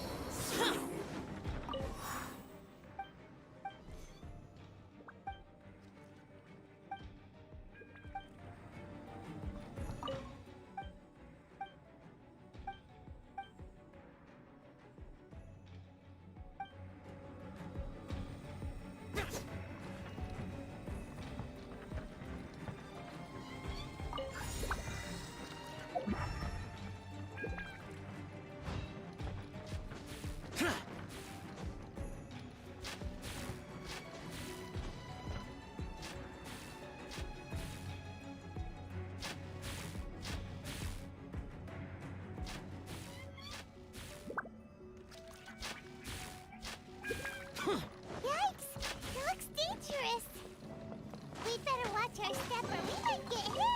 Yikes! It looks dangerous. We'd better watch our step or we might get hit.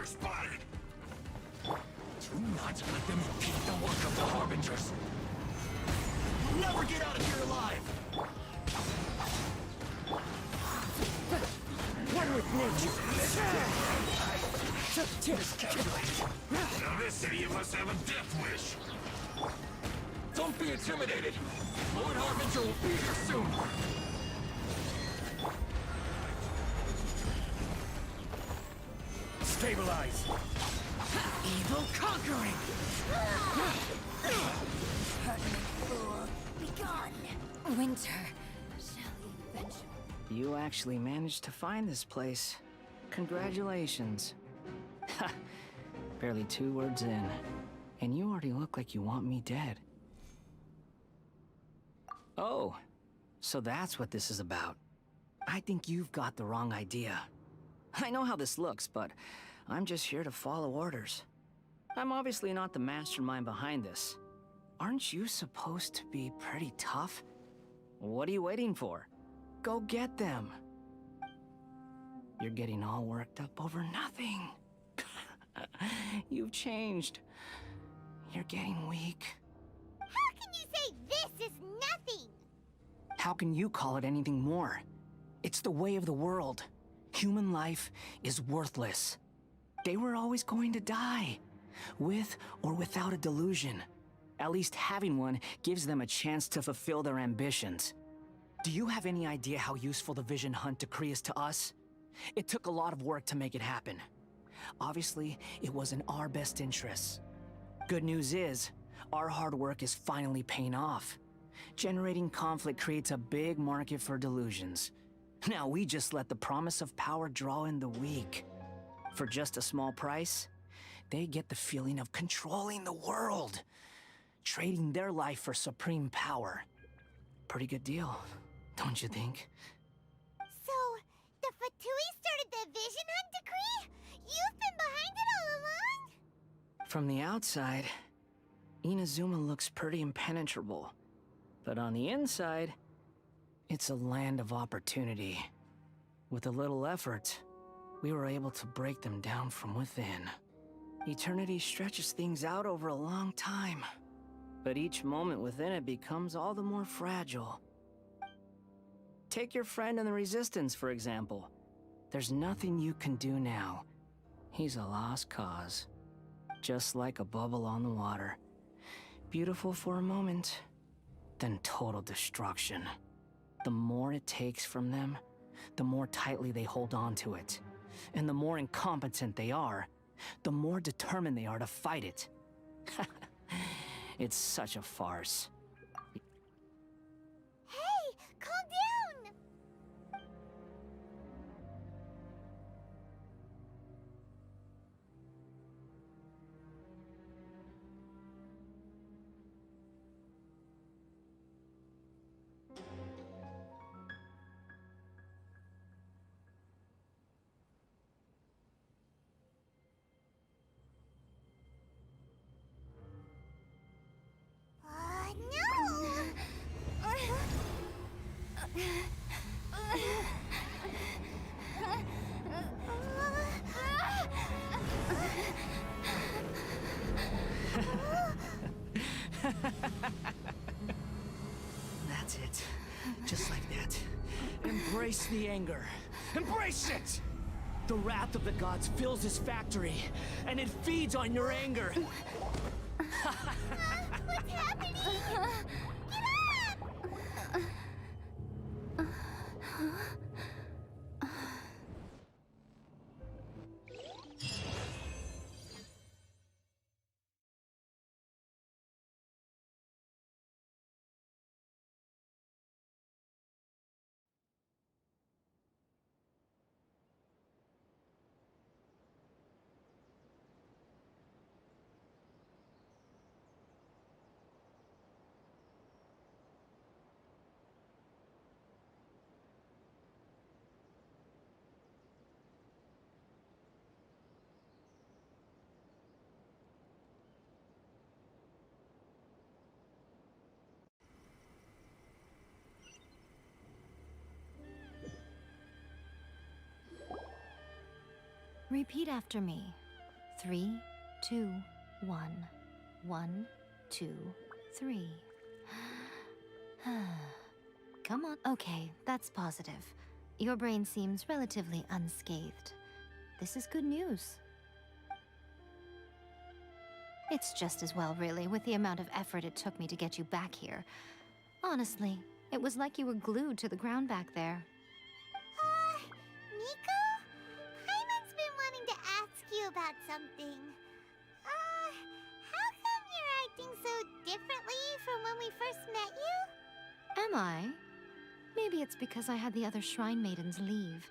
spotted! Do not let them impede the work of the Harbingers! You'll never get out of here alive! One with Now this idiot must have a death wish! Don't be intimidated! Lord Harbinger will be here soon! Stabilize! Evil conquering! Winter shall eventually. You actually managed to find this place. Congratulations. Ha! Barely 2 words in, and you already look like you want me dead. Oh, so that's what this is about. I think you've got the wrong idea. I know how this looks, but I'm just here to follow orders. I'm obviously not the mastermind behind this. Aren't you supposed to be pretty tough? What are you waiting for? Go get them. You're getting all worked up over nothing. You've changed. You're getting weak. How can you say this is nothing? How can you call it anything more? It's the way of the world. Human life is worthless. They were always going to die, with or without a delusion. At least having one gives them a chance to fulfill their ambitions. Do you have any idea how useful the Vision Hunt decree is to us? It took a lot of work to make it happen. Obviously, it was in our best interests. Good news is, our hard work is finally paying off. Generating conflict creates a big market for delusions. Now we just let the promise of power draw in the weak. For just a small price, they get the feeling of controlling the world, trading their life for supreme power. Pretty good deal, don't you think? So, the Fatui started the Vision Hunt decree? You've been behind it all along? From the outside, Inazuma looks pretty impenetrable. But on the inside, it's a land of opportunity. With a little effort, we were able to break them down from within. Eternity stretches things out over a long time, but each moment within it becomes all the more fragile. Take your friend in the Resistance, for example. There's nothing you can do now. He's a lost cause. Just like a bubble on the water. Beautiful for a moment, then total destruction. The more it takes from them, the more tightly they hold on to it. And the more incompetent they are, the more determined they are to fight it. It's such a farce. Hey, calm down! That's it. Just like that. Embrace the anger. Embrace it! The wrath of the gods fills this factory, and it feeds on your anger. What's happening? Get up! Repeat after me. 3, 2, 1. 1, 2, 3. Come on. Okay, that's positive. Your brain seems relatively unscathed. This is good news. It's just as well, really, with the amount of effort it took me to get you back here. Honestly, it was like you were glued to the ground back there. Nico? Paimon's been wanting to ask you about something. How come you're acting so differently from when we first met you? Am I? Maybe it's because I had the other Shrine Maidens leave.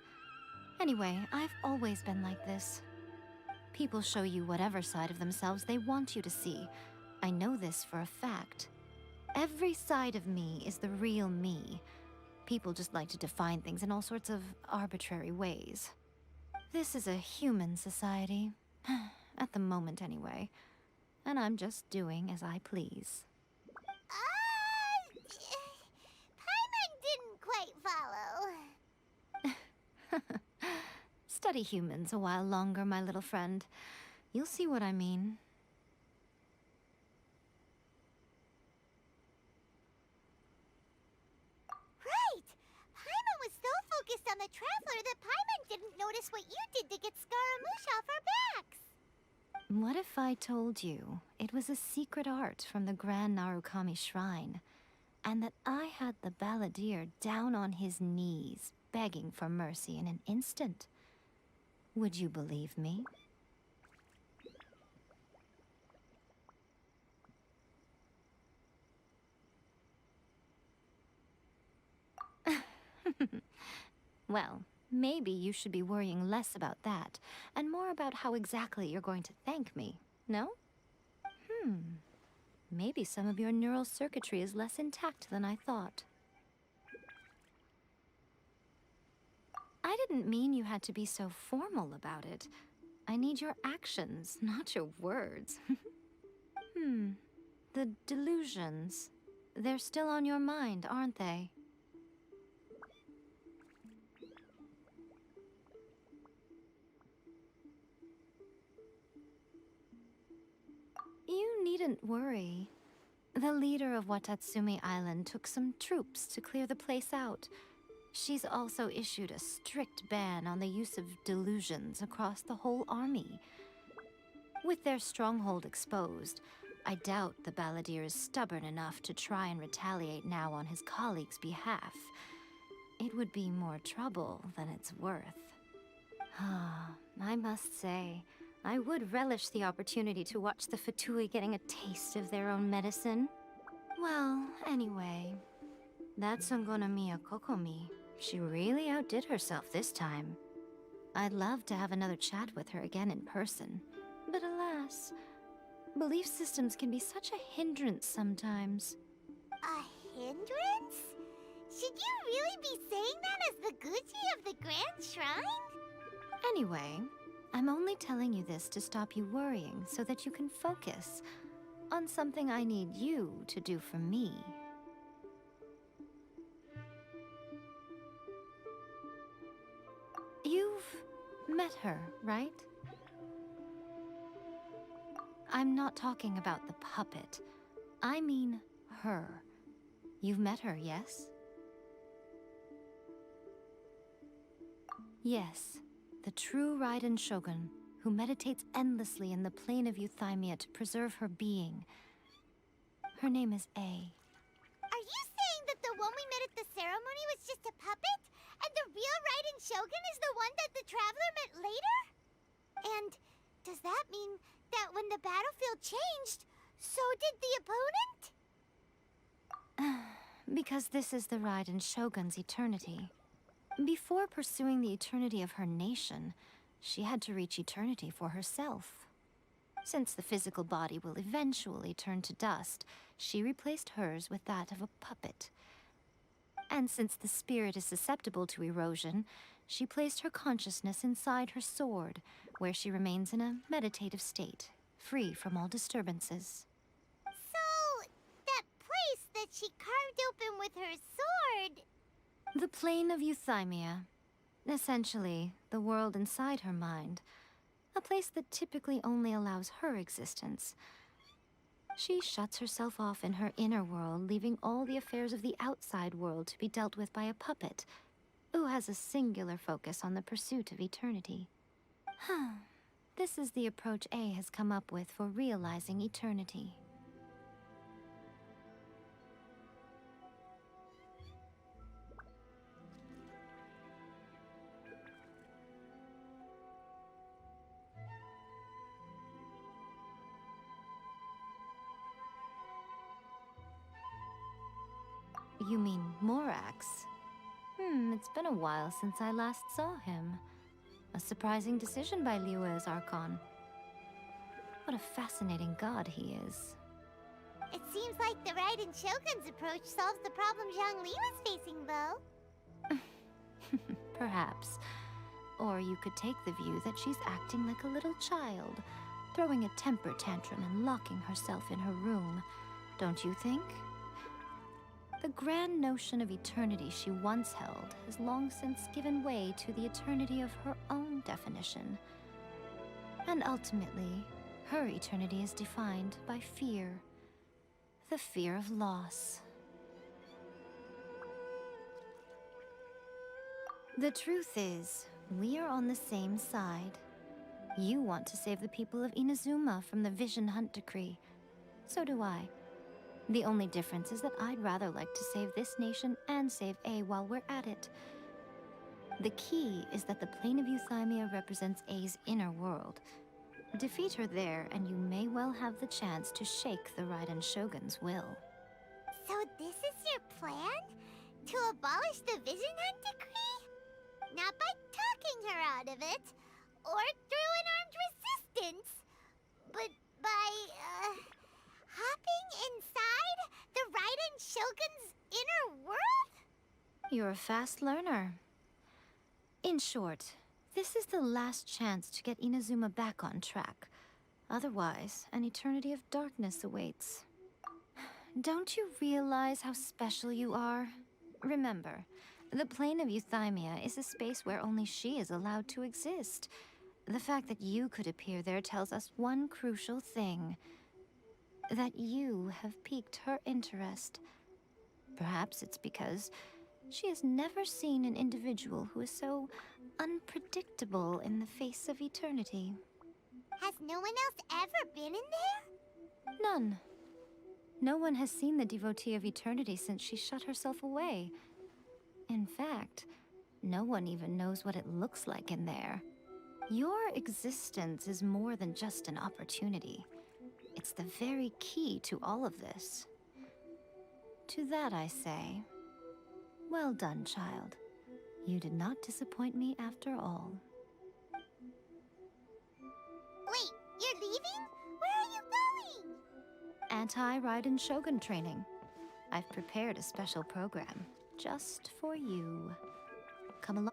Anyway, I've always been like this. People show you whatever side of themselves they want you to see. I know this for a fact. Every side of me is the real me. People just like to define things in all sorts of arbitrary ways. This is a human society. At the moment, anyway. And I'm just doing as I please. Paimon didn't quite follow. Study humans a while longer, my little friend. You'll see what I mean. Right! Paimon was so focused on the Traveler that Paimon didn't notice what you did to get Scaramouche off our backs. What if I told you it was a secret art from the Grand Narukami Shrine, and that I had the balladeer down on his knees, begging for mercy in an instant? Would you believe me? Well, maybe you should be worrying less about that, and more about how exactly you're going to thank me, no? Maybe some of your neural circuitry is less intact than I thought. I didn't mean you had to be so formal about it. I need your actions, not your words. The delusions. They're still on your mind, aren't they? You needn't worry. The leader of Watatsumi Island took some troops to clear the place out. She's also issued a strict ban on the use of delusions across the whole army. With their stronghold exposed, I doubt the balladeer is stubborn enough to try and retaliate now on his colleagues' behalf. It would be more trouble than it's worth. I must say, I would relish the opportunity to watch the Fatui getting a taste of their own medicine. Well, anyway, that Sangonomiya Kokomi, she really outdid herself this time. I'd love to have another chat with her again in person. But alas, belief systems can be such a hindrance sometimes. A hindrance? Should you really be saying that as the Gucci of the Grand Shrine? Anyway, I'm only telling you this to stop you worrying so that you can focus on something I need you to do for me. You've met her, right? I'm not talking about the puppet. I mean her. You've met her, yes? Yes, the true Raiden Shogun, who meditates endlessly in the plane of Euthymia to preserve her being. Her name is A. Are you saying that the one we met at the ceremony was just a puppet? And the real Raiden Shogun is the one that the Traveler met later? And does that mean that when the battlefield changed, so did the opponent? Because this is the Raiden Shogun's eternity. Before pursuing the eternity of her nation, she had to reach eternity for herself. Since the physical body will eventually turn to dust, she replaced hers with that of a puppet. And since the spirit is susceptible to erosion, she placed her consciousness inside her sword, where she remains in a meditative state, free from all disturbances. So, that place that she carved open with her sword... The plane of Euthymia. Essentially, the world inside her mind. a place that typically only allows her existence. She shuts herself off in her inner world, leaving all the affairs of the outside world to be dealt with by a puppet, who has a singular focus on the pursuit of eternity. This is the approach A has come up with for realizing eternity. You mean Morax? It's been a while since I last saw him. A surprising decision by Liyue's Archon. What a fascinating god he is. It seems like the Raiden Shogun's approach solves the problem Zhongli was facing, though. Perhaps. Or you could take the view that she's acting like a little child, throwing a temper tantrum and locking herself in her room. Don't you think? The grand notion of eternity she once held has long since given way to the eternity of her own definition. And ultimately, her eternity is defined by fear. The fear of loss. The truth is, we are on the same side. You want to save the people of Inazuma from the Vision Hunt decree. So do I. The only difference is that I'd rather like to save this nation and save A while we're at it. The key is that the plane of Euthymia represents A's inner world. Defeat her there, and you may well have the chance to shake the Raiden Shogun's will. So this is your plan? To abolish the Vision Hunt decree? Not by talking her out of it, or through an armed resistance, but by, hopping inside the Raiden Shogun's inner world? You're a fast learner. In short, this is the last chance to get Inazuma back on track. Otherwise, an eternity of darkness awaits. Don't you realize how special you are? Remember, the plane of Euthymia is a space where only she is allowed to exist. The fact that you could appear there tells us one crucial thing. That you have piqued her interest. Perhaps it's because she has never seen an individual who is so unpredictable in the face of eternity. Has no one else ever been in there? None. No one has seen the devotee of eternity since she shut herself away. In fact, no one even knows what it looks like in there. Your existence is more than just an opportunity. It's the very key to all of this. To that I say, well done, child. You did not disappoint me after all. Wait, you're leaving? Where are you going? Anti-Raiden Shogun training. I've prepared a special program just for you. Come along.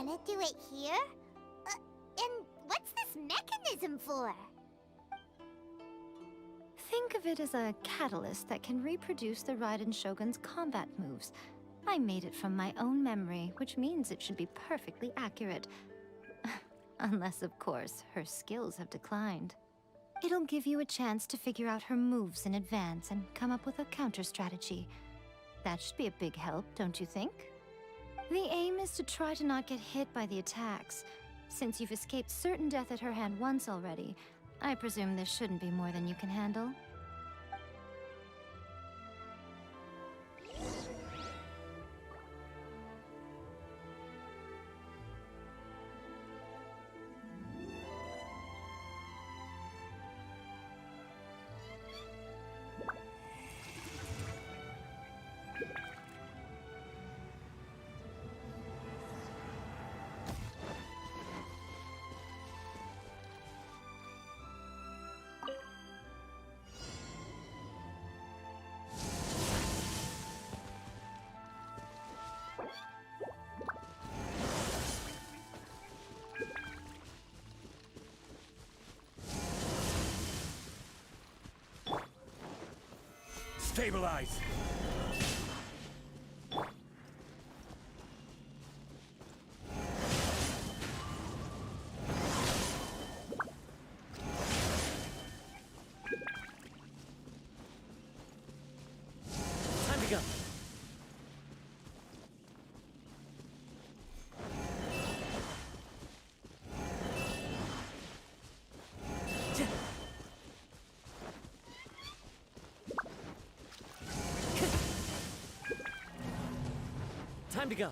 gonna do it here? And what's this mechanism for? Think of it as a catalyst that can reproduce the Raiden Shogun's combat moves. I made it from my own memory, which means it should be perfectly accurate. Unless, of course, her skills have declined. It'll give you a chance to figure out her moves in advance and come up with a counter strategy. That should be a big help, don't you think? The aim is to try to not get hit by the attacks. Since you've escaped certain death at her hand once already, I presume this shouldn't be more than you can handle. Stabilize! Time to go. Time to go.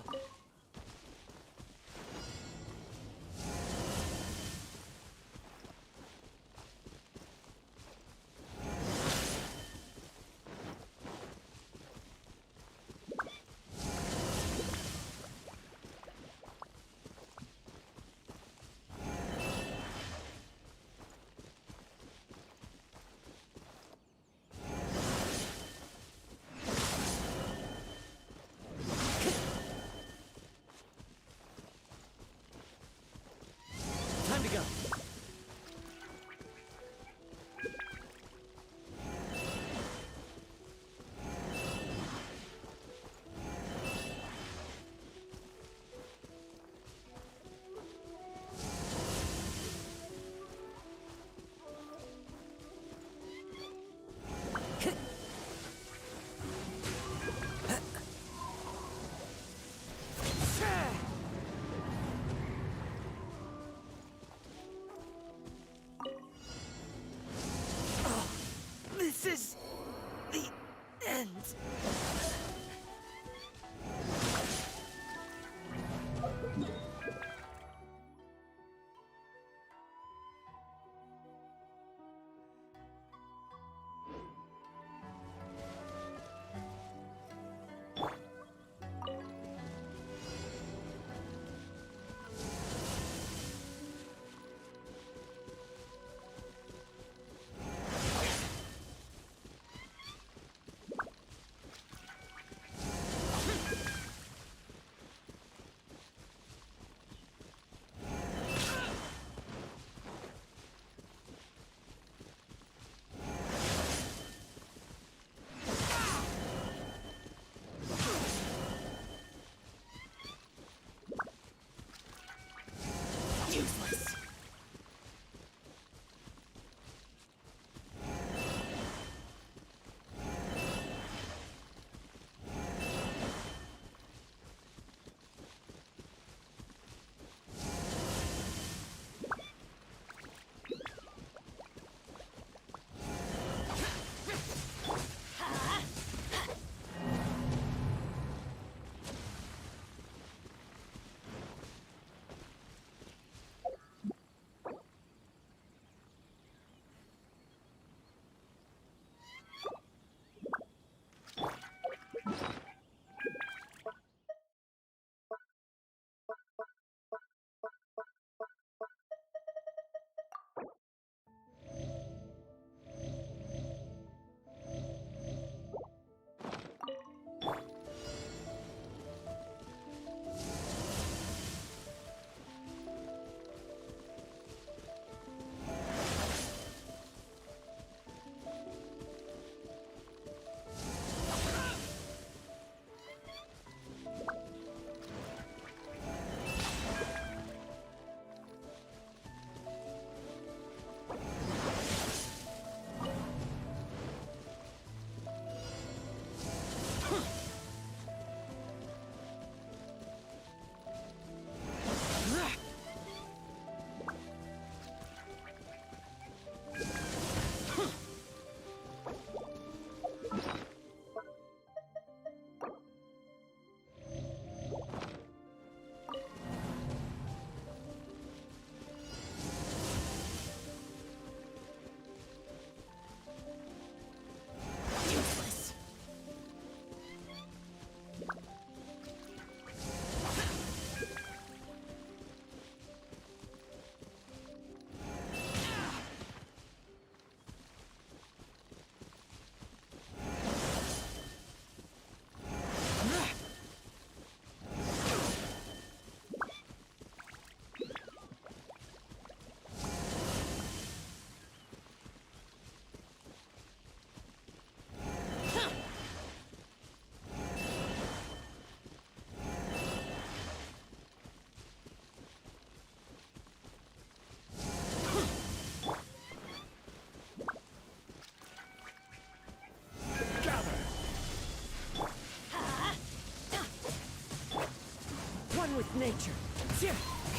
with nature.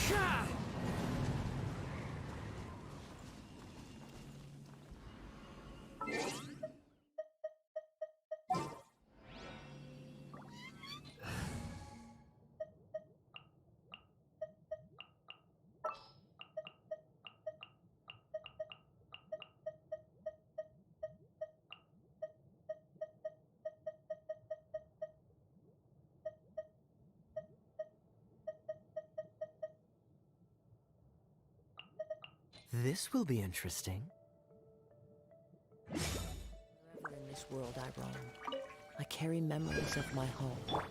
Ha! This will be interesting. Wherever in this world I roam, I carry memories of my home.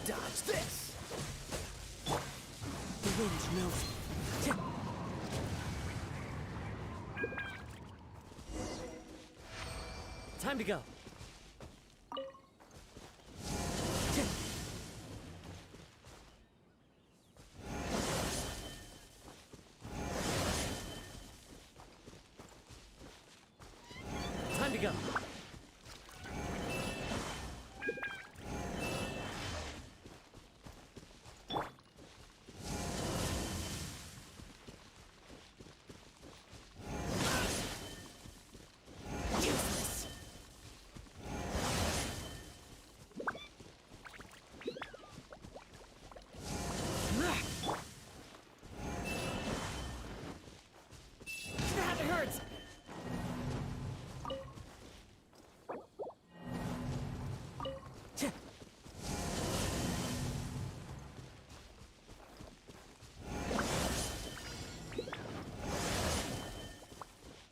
Dodge this! The wind knows. Time to go. Time to go. That hurts!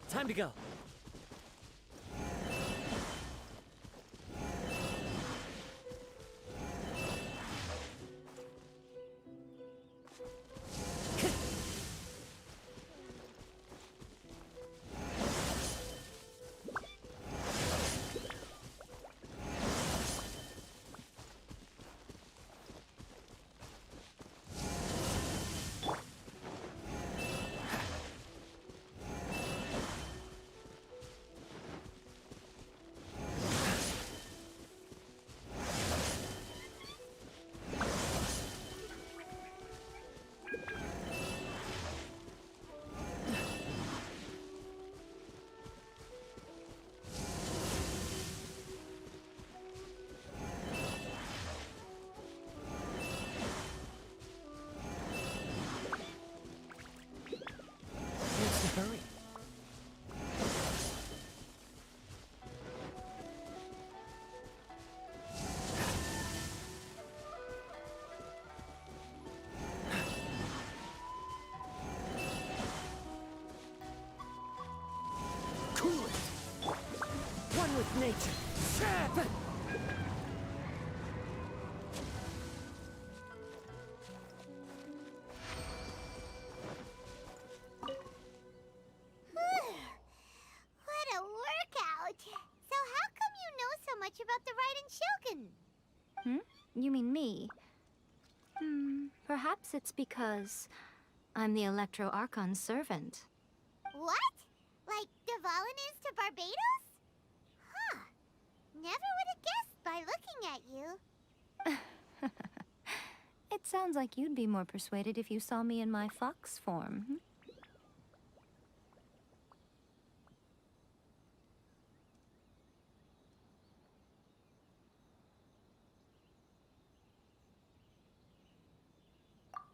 Time to go. What's the hurry? Cool it! One with nature! What a workout! So how come you know so much about the Raiden Shogun? You mean me? Perhaps it's because I'm the Electro Archon's servant. What? Like Dvalin is to Barbados? Huh. Never would have guessed by looking at you. It sounds like you'd be more persuaded if you saw me in my fox form.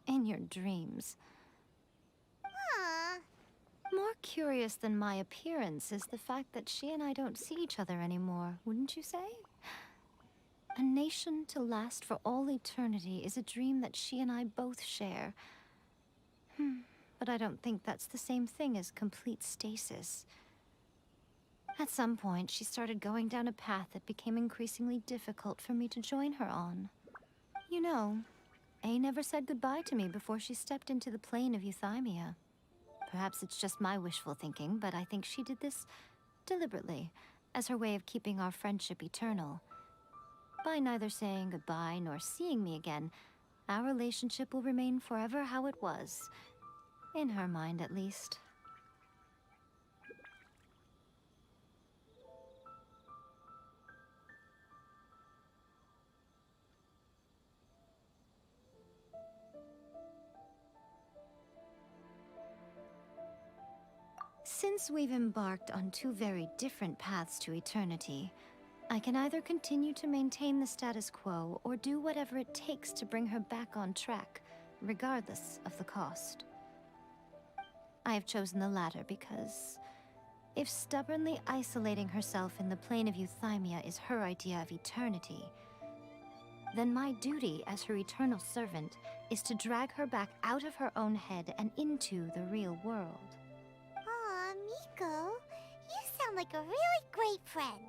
In your dreams. Aw. More curious than my appearance is the fact that she and I don't see each other anymore, wouldn't you say? A nation to last for all eternity is a dream that she and I both share. But I don't think that's the same thing as complete stasis. At some point, she started going down a path that became increasingly difficult for me to join her on. You know, A never said goodbye to me before she stepped into the plane of euthymia. Perhaps it's just my wishful thinking, but I think she did this deliberately, as her way of keeping our friendship eternal. By neither saying goodbye nor seeing me again, our relationship will remain forever how it was. In her mind, at least. Since we've embarked on two very different paths to eternity, I can either continue to maintain the status quo or do whatever it takes to bring her back on track, regardless of the cost. I have chosen the latter because if stubbornly isolating herself in the plane of euthymia is her idea of eternity, then my duty as her eternal servant is to drag her back out of her own head and into the real world. Aw, Miko, you sound like a really great friend.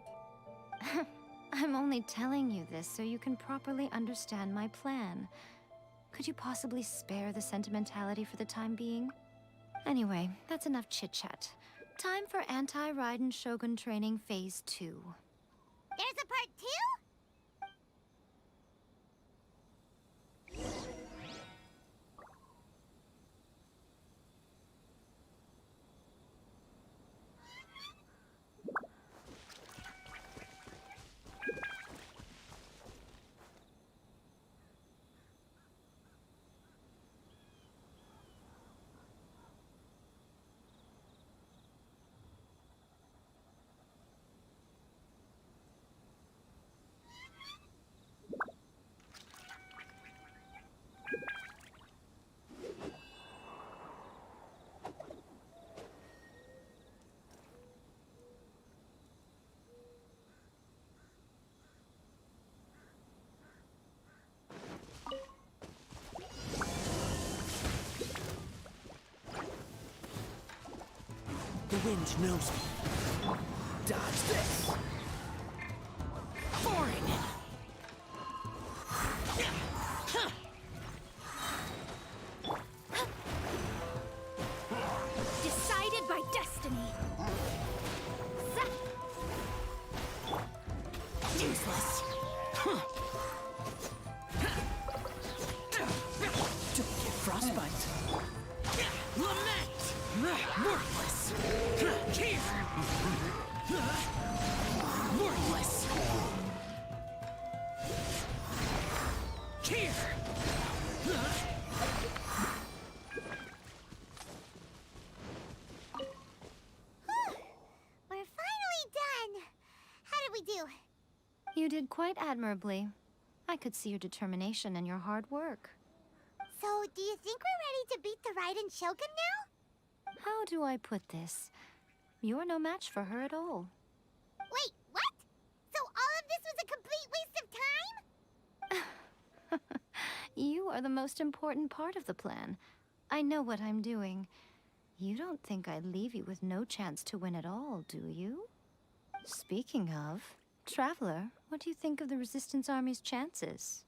I'm only telling you this so you can properly understand my plan. Could you possibly spare the sentimentality for the time being? Anyway, that's enough chit-chat. Time for Anti-Raiden Shogun Training Phase 2. There's a part 2? The wind knows me. Dodge this. Boring. Decided by destiny. Useless. Don't get frostbite. Lament. Worthless. Here. Worthless. Here. We're finally done. How did we do? You did quite admirably. I could see your determination and your hard work. So, do you think we're ready to beat the Raiden Shogun now? How do I put this? You're no match for her at all. Wait, what? So all of this was a complete waste of time? You are the most important part of the plan. I know what I'm doing. You don't think I'd leave you with no chance to win at all, do you? Speaking of, Traveler, what do you think of the Resistance Army's chances?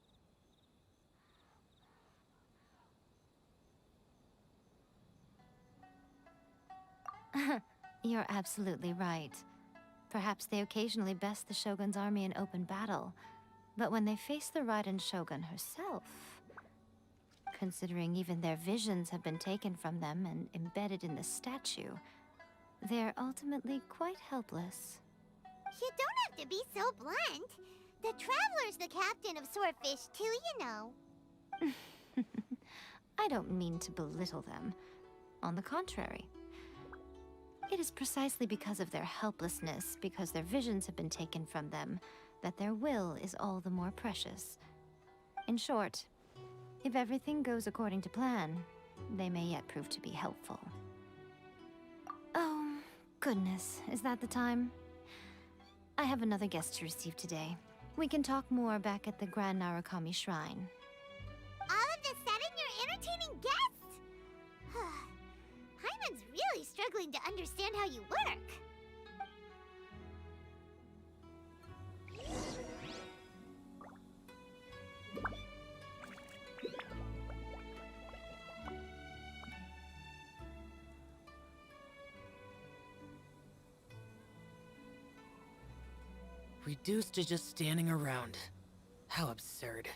You're absolutely right. Perhaps they occasionally best the Shogun's army in open battle, but when they face the Raiden Shogun herself, considering even their visions have been taken from them and embedded in the statue, they're ultimately quite helpless. You don't have to be so blunt. The Traveler's the captain of Swordfish too, you know. I don't mean to belittle them. On the contrary. It is precisely because of their helplessness, because their visions have been taken from them, that their will is all the more precious. In short, if everything goes according to plan, they may yet prove to be helpful. Goodness, is that the time? I have another guest to receive today. We can talk more back at the Grand Narukami Shrine. All of a sudden, you're entertaining guests? Paimon's really struggling to understand how you work. Reduced to just standing around. How absurd.